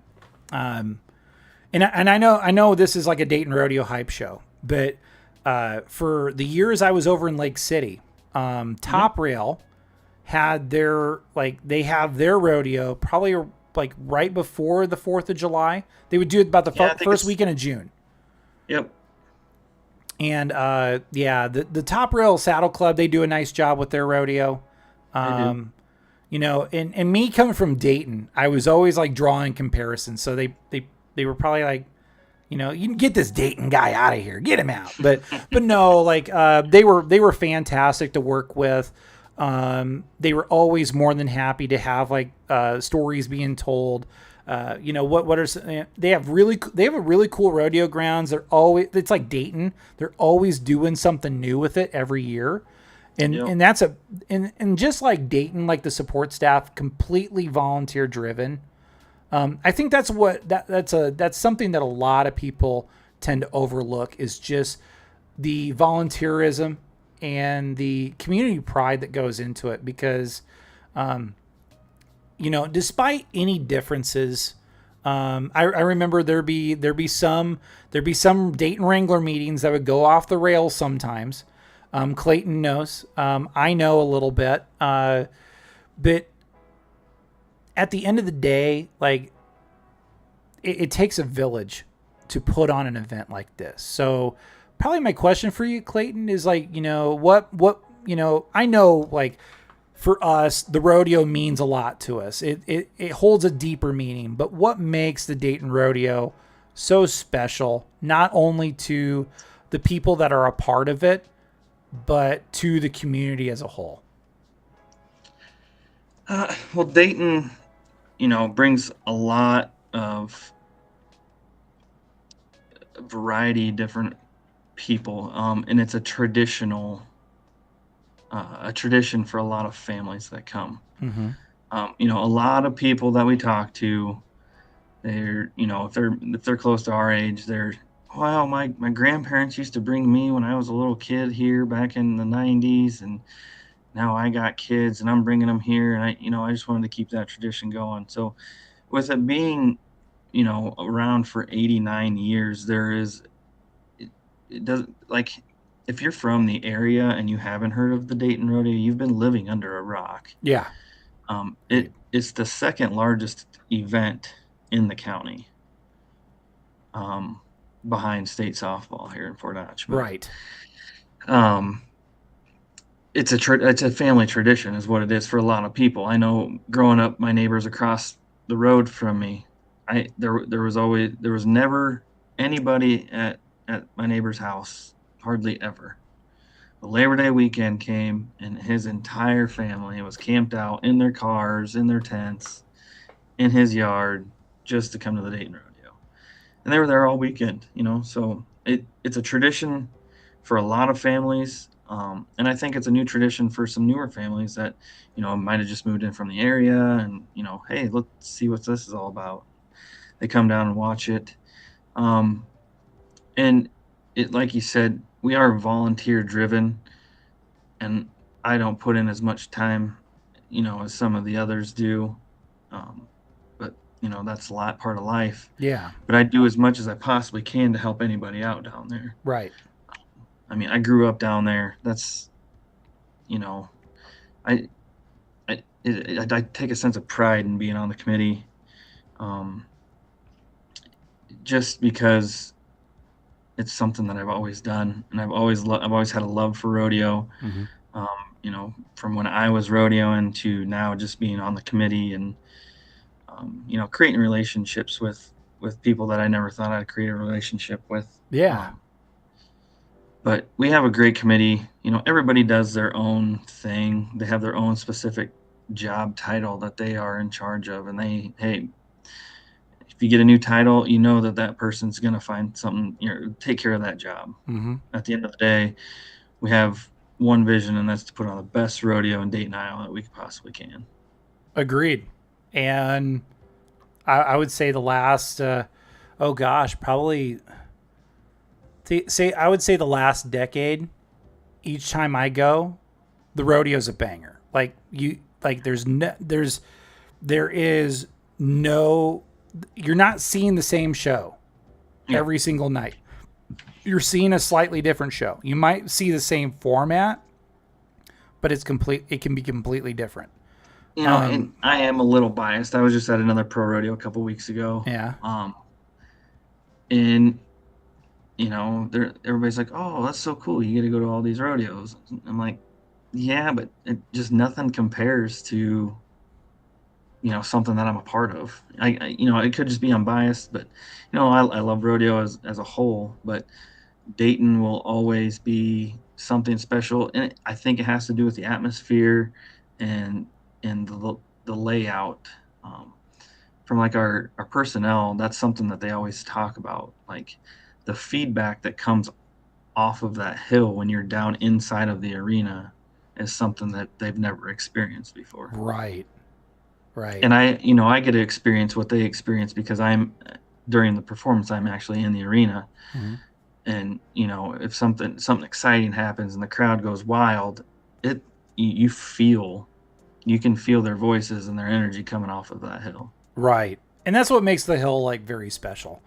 I know this is like a Dayton Rodeo hype show, but for the years I was over in Lake City, Top Rail had they have their rodeo probably like right before the 4th of July. They would do it about the first weekend of June. Yep. And the Top Rail Saddle Club, they do a nice job with their rodeo. And me coming from Dayton, I was always like drawing comparisons. So they were probably like, you can get this Dayton guy out of here, get him out. But no, like they were fantastic to work with. They were always more than happy to have like stories being told. They have a really cool rodeo grounds. It's like Dayton. They're always doing something new with it every year. And that's and just like Dayton, like the support staff, completely volunteer driven. I think that's something that a lot of people tend to overlook, is just the volunteerism and the community pride that goes into it, because, despite any differences, I remember there'd be some Dayton Wrangler meetings that would go off the rails sometimes. Clayton knows, I know a little bit, but at the end of the day, like it takes a village to put on an event like this. So probably my question for you, Clayton, is like, what, I know like for us, the rodeo means a lot to us. It holds a deeper meaning, but what makes the Dayton Rodeo so special, not only to the people that are a part of it, but to the community as a whole? Well, Dayton, brings a lot of variety, different people, and it's a tradition for a lot of families that come. Mm-hmm. A lot of people that we talk to, they're, if they're close to our age, they're, well, my grandparents used to bring me when I was a little kid here back in the 90s, and now I got kids and I'm bringing them here, and I just wanted to keep that tradition going. So with it being, around for 89 years, it doesn't, like, if you're from the area and you haven't heard of the Dayton Rodeo, you've been living under a rock. Yeah. It's the second largest event in the county, behind state softball here in Fort Dodge. Right. It's a family tradition is what it is for a lot of people. I know growing up, my neighbors across the road from me, there was never anybody at my neighbor's house, hardly ever. The Labor Day weekend came, and his entire family was camped out in their cars, in their tents, in his yard, just to come to the Dayton Rodeo. And they were there all weekend, so it's a tradition for a lot of families. And I think it's a new tradition for some newer families that, might have just moved in from the area and, hey, let's see what this is all about. They come down and watch it. And it, like you said, we are volunteer driven, and I don't put in as much time, as some of the others do. But, that's a lot part of life. Yeah. But I do as much as I possibly can to help anybody out down there. Right. I mean, I grew up down there. That's, I take a sense of pride in being on the committee, just because it's something that I've always done, and I've always had a love for rodeo. Mm-hmm. From when I was rodeoing to now, just being on the committee and creating relationships with people that I never thought I'd create a relationship with. Yeah. But we have a great committee. Everybody does their own thing. They have their own specific job title that they are in charge of. And hey, if you get a new title, that person's going to find something, take care of that job. Mm-hmm. At the end of the day, we have one vision, and that's to put on the best rodeo in Dayton, Iowa that we possibly can. Agreed. And I would say the last, probably... I would say the last decade, each time I go, the rodeo's a banger. There is no, you're not seeing the same show every single night. You're seeing a slightly different show. You might see the same format, but it can be completely different. And I am a little biased. I was just at another pro rodeo a couple weeks ago. Yeah. And everybody's like, oh, that's so cool. You get to go to all these rodeos. I'm like, yeah, but nothing compares to, something that I'm a part of. It could just be unbiased, but, I love rodeo as a whole, but Dayton will always be something special. And I think it has to do with the atmosphere and the layout. From like our personnel, that's something that they always talk about. Like, the feedback that comes off of that hill when you're down inside of the arena is something that they've never experienced before. Right. And I get to experience what they experience because during the performance, I'm actually in the arena. Mm-hmm. And, if something exciting happens and the crowd goes wild, you can feel their voices and their energy coming off of that hill. Right. And that's what makes the hill very special.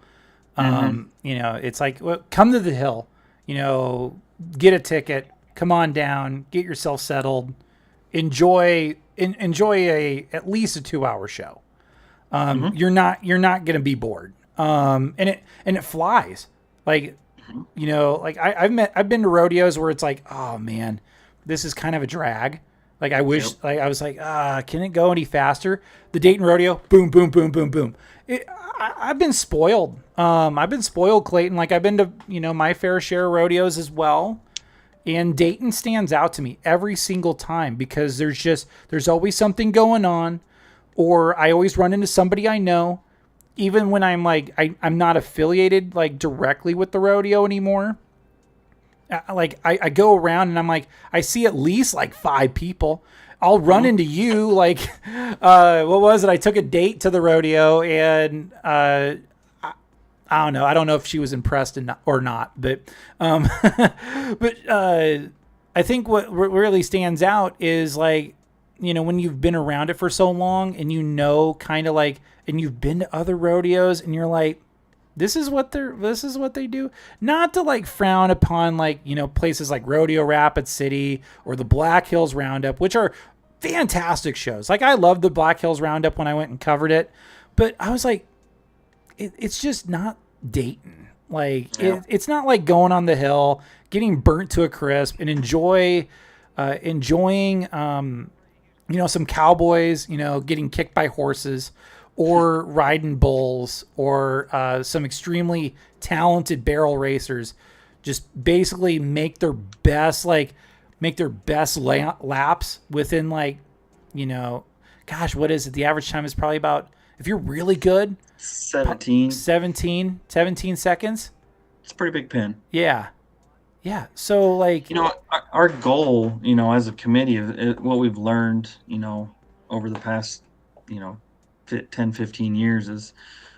Mm-hmm. It's like, well, come to the hill, get a ticket, come on down, get yourself settled, enjoy at least a 2-hour show. Mm-hmm. You're not going to be bored. And it flies. I've been to rodeos where it's like, oh man, this is kind of a drag. I wish, I was like, can it go any faster? The Dayton Rodeo, boom, boom, boom, boom, boom. I've been spoiled. Clayton. I've been to, my fair share of rodeos as well. And Dayton stands out to me every single time because there's always something going on, or I always run into somebody I know, even when I'm I'm not affiliated directly with the rodeo anymore. I go around and I'm I see at least 5 people, I'll run into you. Like, what was it? I took a date to the rodeo, and I don't know. I don't know if she was impressed or not, but I think what really stands out is like, when you've been around it for so long and kind of like, and you've been to other rodeos and you're like, this is what they do. Not to like frown upon like, places like Rodeo Rapid City or the Black Hills Roundup, which are fantastic shows. Like I loved the Black Hills Roundup when I went and covered it, but I was like, it's just not Dayton. Like it's not like going on the hill, getting burnt to a crisp and enjoying, some cowboys, getting kicked by horses, or riding bulls, or some extremely talented barrel racers just basically make their best laps within like, gosh, what is it? The average time is probably about, if you're really good, 17 seconds. It's a pretty big pin. Yeah. So like, our goal, as a committee, what we've learned, over the past, 10, 15 years is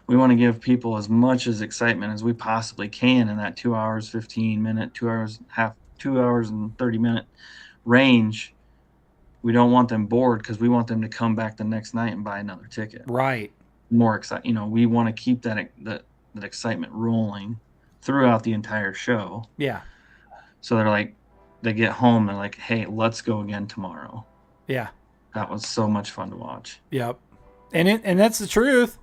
we want to give people as much as excitement as we possibly can in that 2 hours, 15 minute, 2 hours and 30 minute range. We don't want them bored because we want them to come back the next night and buy another ticket. Right. More exciting. We want to keep that excitement rolling throughout the entire show. Yeah. So they get home, they're like, hey, let's go again tomorrow. Yeah. That was so much fun to watch. Yep. And that's the truth.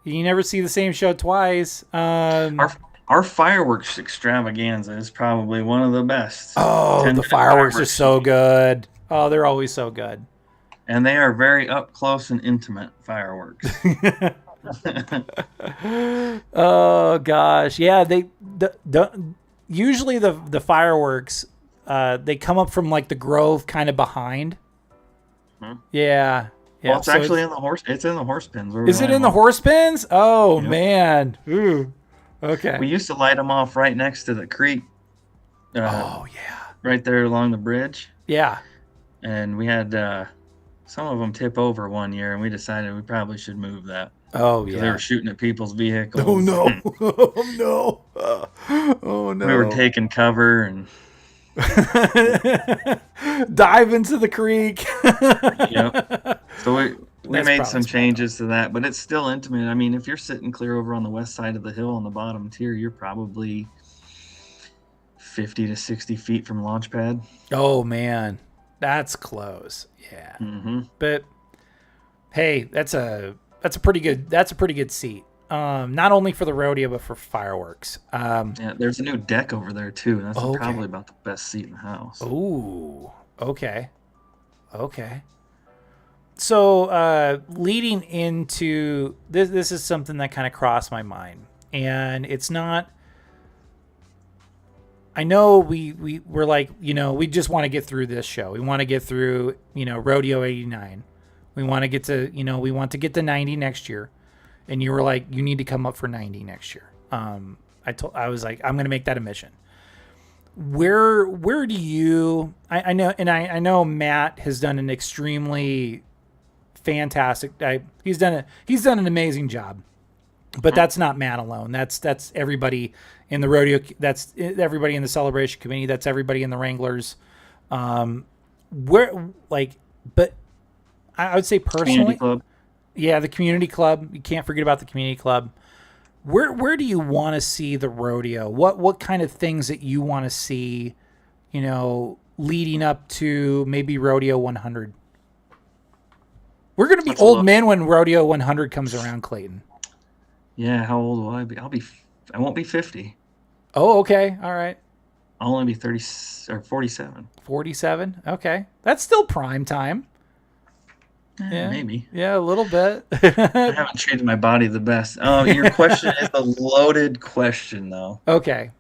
You never see the same show twice. Our fireworks extravaganza is probably one of the best. Oh, the fireworks are so good. Oh, they're always so good. And they are very up close and intimate fireworks. Oh gosh, yeah. Usually the fireworks they come up from like the grove kind of behind. Yeah. Well, it's actually in the horse. It's in the horse pens. Is it in the horse pens? Oh man. Ooh. Okay. We used to light them off right next to the creek. Right there along the bridge. Yeah. And we had some of them tip over one year, and we decided we probably should move that. Oh yeah. They were shooting at people's vehicles. Oh no. Oh no. Oh no. We were taking cover and dive into the creek. Yep. So we made some changes to that, but it's still intimate. I mean, if you're sitting clear over on the west side of the hill on the bottom tier, you're probably 50 to 60 feet from launch pad. Oh man, that's close. Yeah. Mm-hmm. But hey, that's a pretty good seat. Not only for the rodeo but for fireworks. Yeah, there's a new deck over there too. That's probably about the best seat in the house. Ooh, okay. So leading into this is something that kind of crossed my mind, and it's not. I know we're like, we just want to get through this show. We want to get through, Rodeo 89. We want to get to, we want to get to 90 next year. And you were like, you need to come up for 90 next year. I was like, I'm going to make that a mission. Where do you, I know Matt has done an extremely fantastic, he's done an amazing job, but that's not Matt alone. That's everybody in the rodeo. That's everybody in the celebration committee. That's everybody in the Wranglers. But I would say personally, Community club. Yeah, the community club. You can't forget about the community club. Where do you want to see the rodeo? What kind of things that you want to see, leading up to maybe Rodeo 100? We're going to be old men when Rodeo 100 comes around, Clayton. Yeah, how old will I be? I won't be 50. Oh, okay. All right. I'll only be 30 or 47. 47? Okay. That's still prime time. Yeah, maybe. Yeah, a little bit. I haven't treated my body the best. Your question is a loaded question, though. Okay.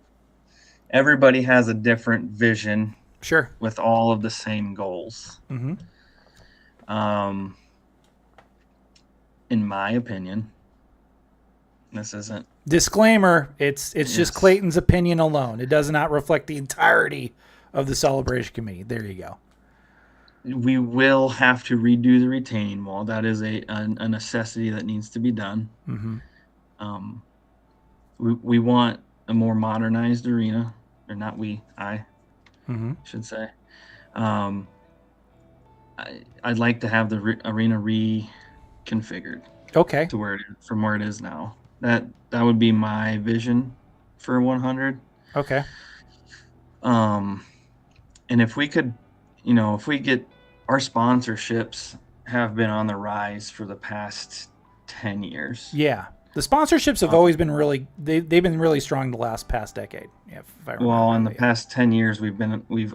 Everybody has a different vision. Sure. With all of the same goals. Mm-hmm. In my opinion, this isn't. Disclaimer, it's just Clayton's opinion alone. It does not reflect the entirety of the celebration committee. There you go. we will have to redo the retaining wall. That is a necessity that needs to be done. Mm-hmm. We want a more modernized arena, or not we, I Mm-hmm. should say. I'd like to have the arena reconfigured. Okay. To where from where it is now. That would be my vision for 100. Okay. And if we could, if we get our sponsorships have been on the rise for the past 10 years. Yeah. The sponsorships have always been they've been really strong the past decade. If I remember. Well, in the past 10 years, we've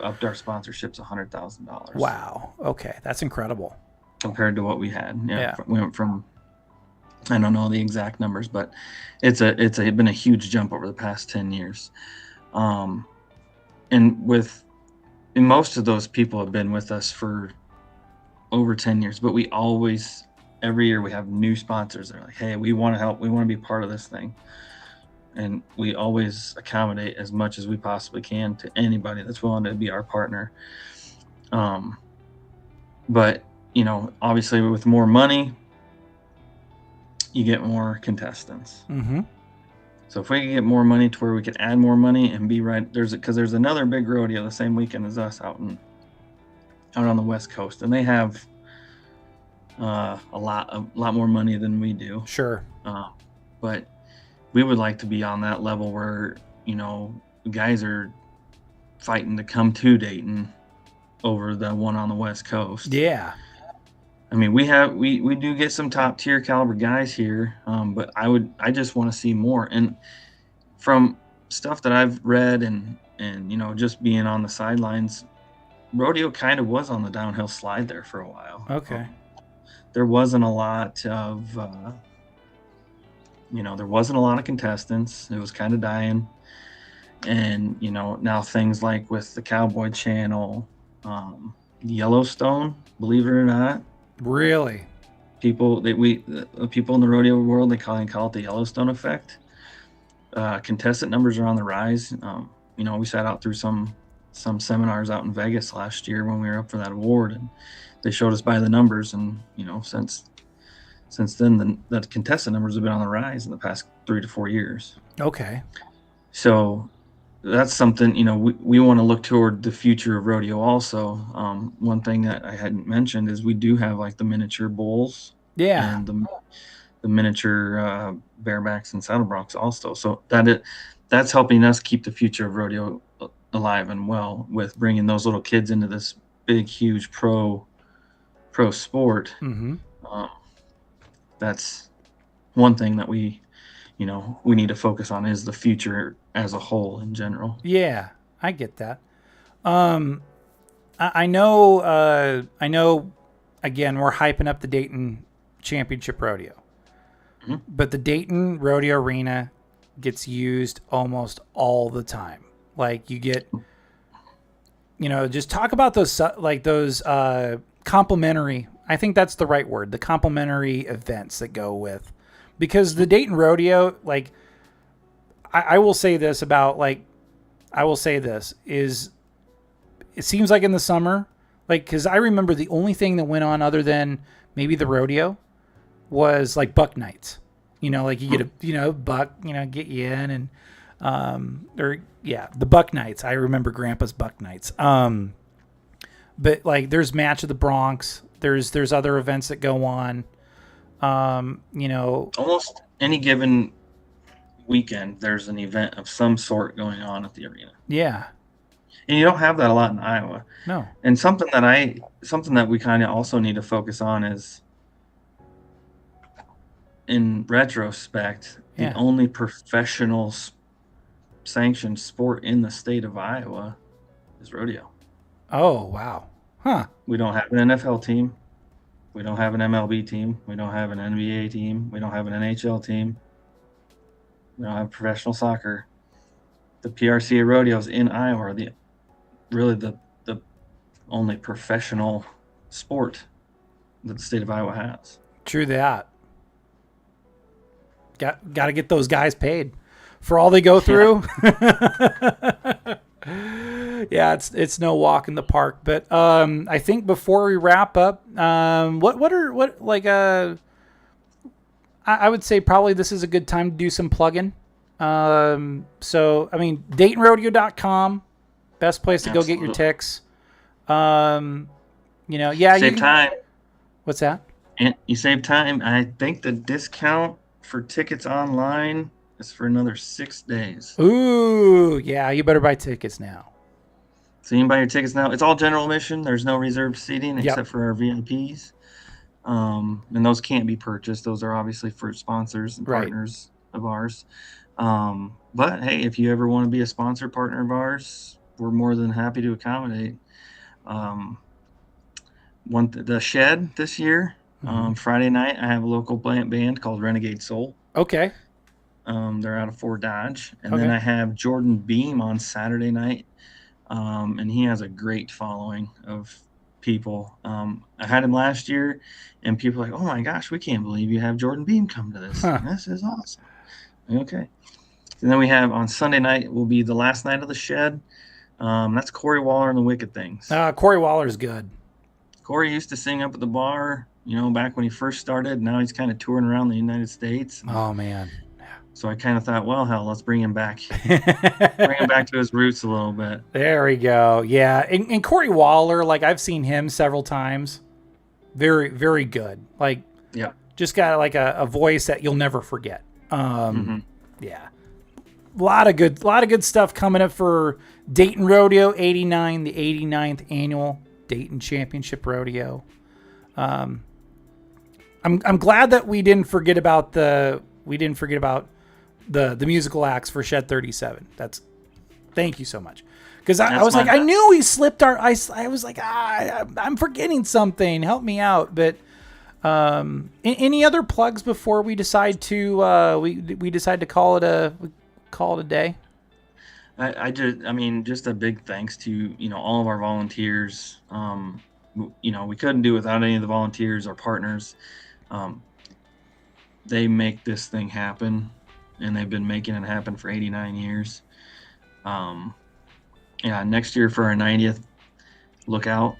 upped our sponsorships $100,000. Wow. Okay. That's incredible. Compared to what we had. Yeah. We went from, I don't know the exact numbers, but it's been a huge jump over the past 10 years. And most of those people have been with us for over 10 years, but we always, every year we have new sponsors that are like, hey, we want to help. We want to be part of this thing. And we always accommodate as much as we possibly can to anybody that's willing to be our partner. But, obviously with more money, you get more contestants. Mm-hmm. So if we can get more money to where we can add more money and be right, because there's another big rodeo the same weekend as us out on the West Coast, and they have a lot more money than we do. Sure. But we would like to be on that level where guys are fighting to come to Dayton over the one on the West Coast. Yeah. I mean, we do get some top tier caliber guys here, but I just want to see more. And from stuff that I've read and just being on the sidelines, rodeo kind of was on the downhill slide there for a while. Okay. There wasn't a lot of there wasn't a lot of contestants. It was kind of dying. And now things like with the Cowboy Channel, Yellowstone, believe it or not. Really? People in the rodeo world, they call it the Yellowstone effect. Contestant numbers are on the rise. We sat out through some seminars out in Vegas last year when we were up for that award, and they showed us by the numbers. And since then, the contestant numbers have been on the rise in the past 3 to 4 years. Okay. So that's something, we want to look toward the future of rodeo also. One thing that I hadn't mentioned is we do have like the miniature bulls. Yeah. And the miniature barebacks and saddle broncs also. So that's helping us keep the future of rodeo alive and well with bringing those little kids into this big, huge pro sport. Mm-hmm. That's one thing that we need to focus on is the future as a whole in general. Yeah, I get that. I know, again, we're hyping up the Dayton Championship Rodeo, Mm-hmm. but the Dayton Rodeo Arena gets used almost all the time. Like you get, just talk about those complimentary, I think that's the right word, the complimentary events that go with, because the Dayton Rodeo, like, I will say this is it seems like in the summer, like, because I remember the only thing that went on other than maybe the rodeo was like buck nights. Like you get a buck, get you in, and the buck nights. I remember Grandpa's buck nights. But like there's Match of the Bronx. There's other events that go on. Almost any given weekend there's an event of some sort going on at the arena. Yeah. And you don't have that a lot in Iowa. No. And something that we kind of also need to focus on is, in retrospect, the only professional sanctioned sport in the state of Iowa is rodeo. Oh, wow. Huh. We don't have an NFL team. We don't have an MLB team. We don't have an NBA team. We don't have an NHL team. We don't have professional soccer. The PRCA rodeos in Iowa are the only professional sport that the state of Iowa has. True that. Got to get those guys paid for all they go through. Yeah, it's no walk in the park. But I think before we wrap up, I would say probably this is a good time to do some plugging. So I mean, daytonrodeo.com, best place to go get your ticks. Save time. What's that? And you save time. I think the discount for tickets online is for another 6 days. Ooh, yeah, you better buy tickets now. So you can buy your tickets now. It's all general admission. There's no reserved seating except for our VIPs. And those can't be purchased. Those are obviously for sponsors and partners of ours. But hey, if you ever want to be a sponsor partner of ours, we're more than happy to accommodate. The Shed this year, Friday night, I have a local band called Renegade Soul. Okay. They're out of Fort Dodge. And then I have Jordan Beam on Saturday night. And he has a great following of people. I had him last year, and people are like, oh my gosh, we can't believe you have Jordan Beam come to this. This is awesome. Okay. And then we have on Sunday night will be the last night of the Shed. That's Corey Waller and the Wicked Things. Corey Waller's good. Corey used to sing up at the bar, back when he first started. Now he's kind of touring around the United States. Oh, man. So I kind of thought, well, hell, let's bring him back. Bring him back to his roots a little bit. There we go. Yeah. And Corey Waller, like I've seen him several times. Very, very good. Like, just got like a voice that you'll never forget. Yeah. A lot of good stuff coming up for Dayton Rodeo 89, the 89th annual Dayton Championship Rodeo. I'm glad that we didn't forget about the musical acts for Shed 37. Thank you so much. Because I was like, I knew we slipped I was like, I'm forgetting something. Help me out. But any other plugs before we decide to we decide to call it a day? Just a big thanks to all of our volunteers. We couldn't do without any of the volunteers or partners. They make this thing happen, and they've been making it happen for 89 years. Next year for our 90th, look out.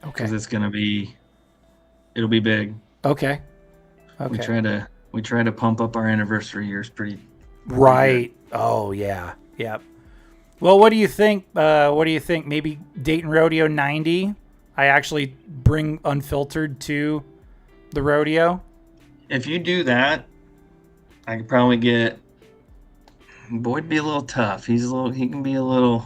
Okay. Because it'll be big. Okay. We try to pump up our anniversary years pretty right. Good. Oh yeah. Yep. Well, what do you think? Maybe Dayton Rodeo 90. I actually bring Unfiltered to the rodeo. If you do that, I could probably get. Boyd'd be a little tough. He can be a little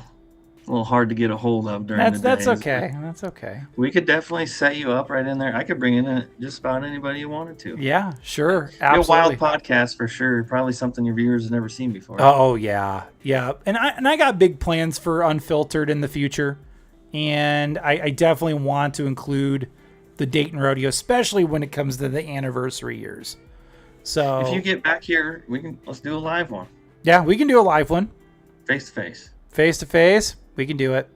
hard to get a hold of during the day. That's okay. That's okay. We could definitely set you up right in there. I could bring in just about anybody you wanted to. Yeah, sure. Absolutely. A wild podcast for sure. Probably something your viewers have never seen before. Oh yeah. Yeah. And I got big plans for Unfiltered in the future. And I definitely want to include the Dayton Rodeo, especially when it comes to the anniversary years. So if you get back here, let's do a live one. Yeah, we can do a live one. Face to face. Face to face. We can do it.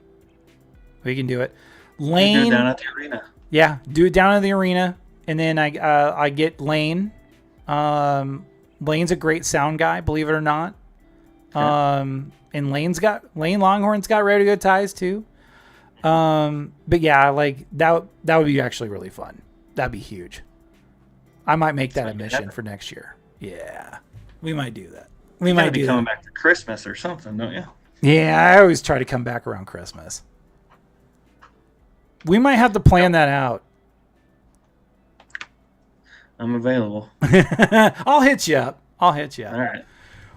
Lane. Do it down at the arena. Yeah, do it down at the arena. And then I get Lane. Lane's a great sound guy, believe it or not. And Lane Longhorn's got rodeo ties too. But yeah, like that would be actually really fun. That'd be huge. I might make that a mission for next year. Yeah, we might do that. We might be coming back for Christmas or something, don't you? Yeah, I always try to come back around Christmas. We might have to plan that out. I'm available. I'll hit you up. All right.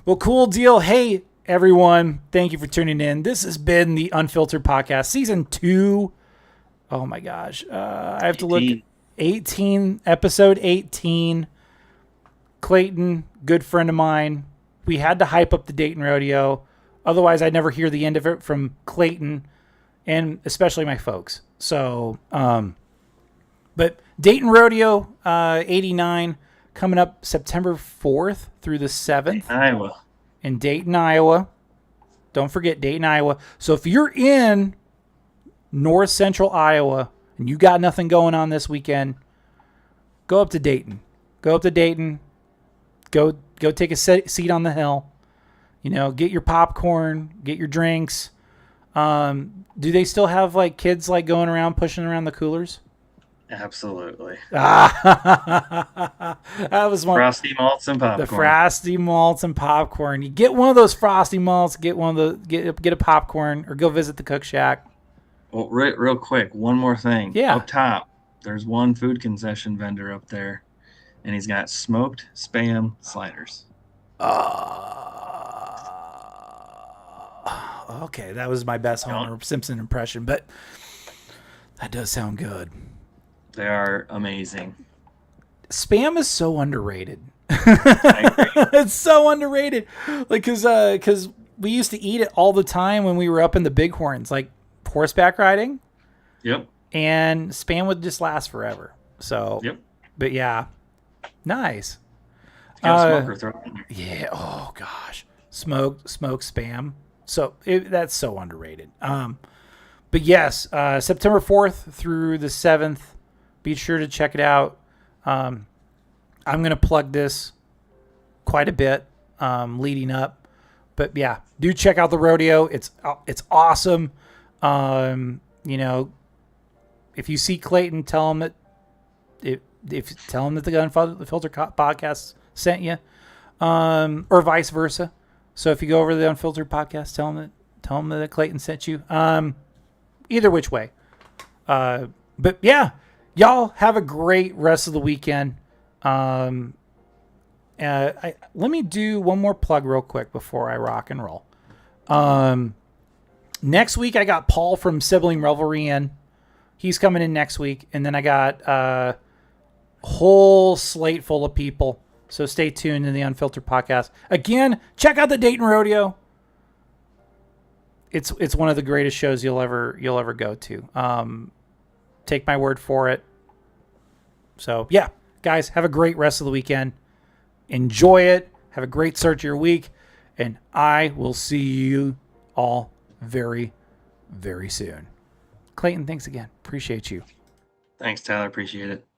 Well, cool deal. Hey, everyone. Thank you for tuning in. This has been the Unfiltered Podcast, Season 2. Oh, my gosh. I have to look. 18, Episode 18. Clayton, good friend of mine. We had to hype up the Dayton Rodeo. Otherwise, I'd never hear the end of it from Clayton and especially my folks. So, but Dayton Rodeo 89 coming up September 4th through the 7th. Iowa. In Dayton, Iowa. Don't forget Dayton, Iowa. So if you're in north central Iowa and you got nothing going on this weekend, go up to Dayton. Go take a seat on the hill. Get your popcorn, get your drinks. Do they still have like kids like going around pushing around the coolers? Absolutely. That was one. Frosty malts and popcorn. The frosty malts and popcorn. You get one of those frosty malts, get a popcorn, or go visit the Cook Shack. Well, real quick, one more thing. Yeah. Up top, there's one food concession vendor up there, and he's got smoked Spam sliders. Okay, that was my best Homer Simpson impression, but that does sound good. They are amazing. Spam is so underrated. I agree. It's so underrated. Like, cause we used to eat it all the time when we were up in the Bighorns, like horseback riding. Yep. And Spam would just last forever. So, Yep. But yeah, nice. It's got a smoker throw in there. Yeah. Oh gosh, smoked Spam. So that's so underrated. But yes, September 4th through the 7th. Be sure to check it out. I'm going to plug this quite a bit leading up. But yeah, do check out the rodeo. It's awesome. You know, if you see Clayton, tell him that tell him that the Unfiltered podcast sent you, or vice versa. So if you go over to the Unfiltered podcast, tell him that Clayton sent you. Either which way. But yeah, y'all have a great rest of the weekend. Let me do one more plug real quick before I rock and roll. Next week I got Paul from Sibling Revelry in. He's coming in next week, and then I got a whole slate full of people. So stay tuned in the Unfiltered podcast. Again, check out the Dayton Rodeo. It's one of the greatest shows you'll ever go to. Take my word for it. So yeah, guys, have a great rest of the weekend. Enjoy it. Have a great start to your week, and I will see you all very, very soon. Clayton, thanks again. Appreciate you. Thanks, Tyler. Appreciate it.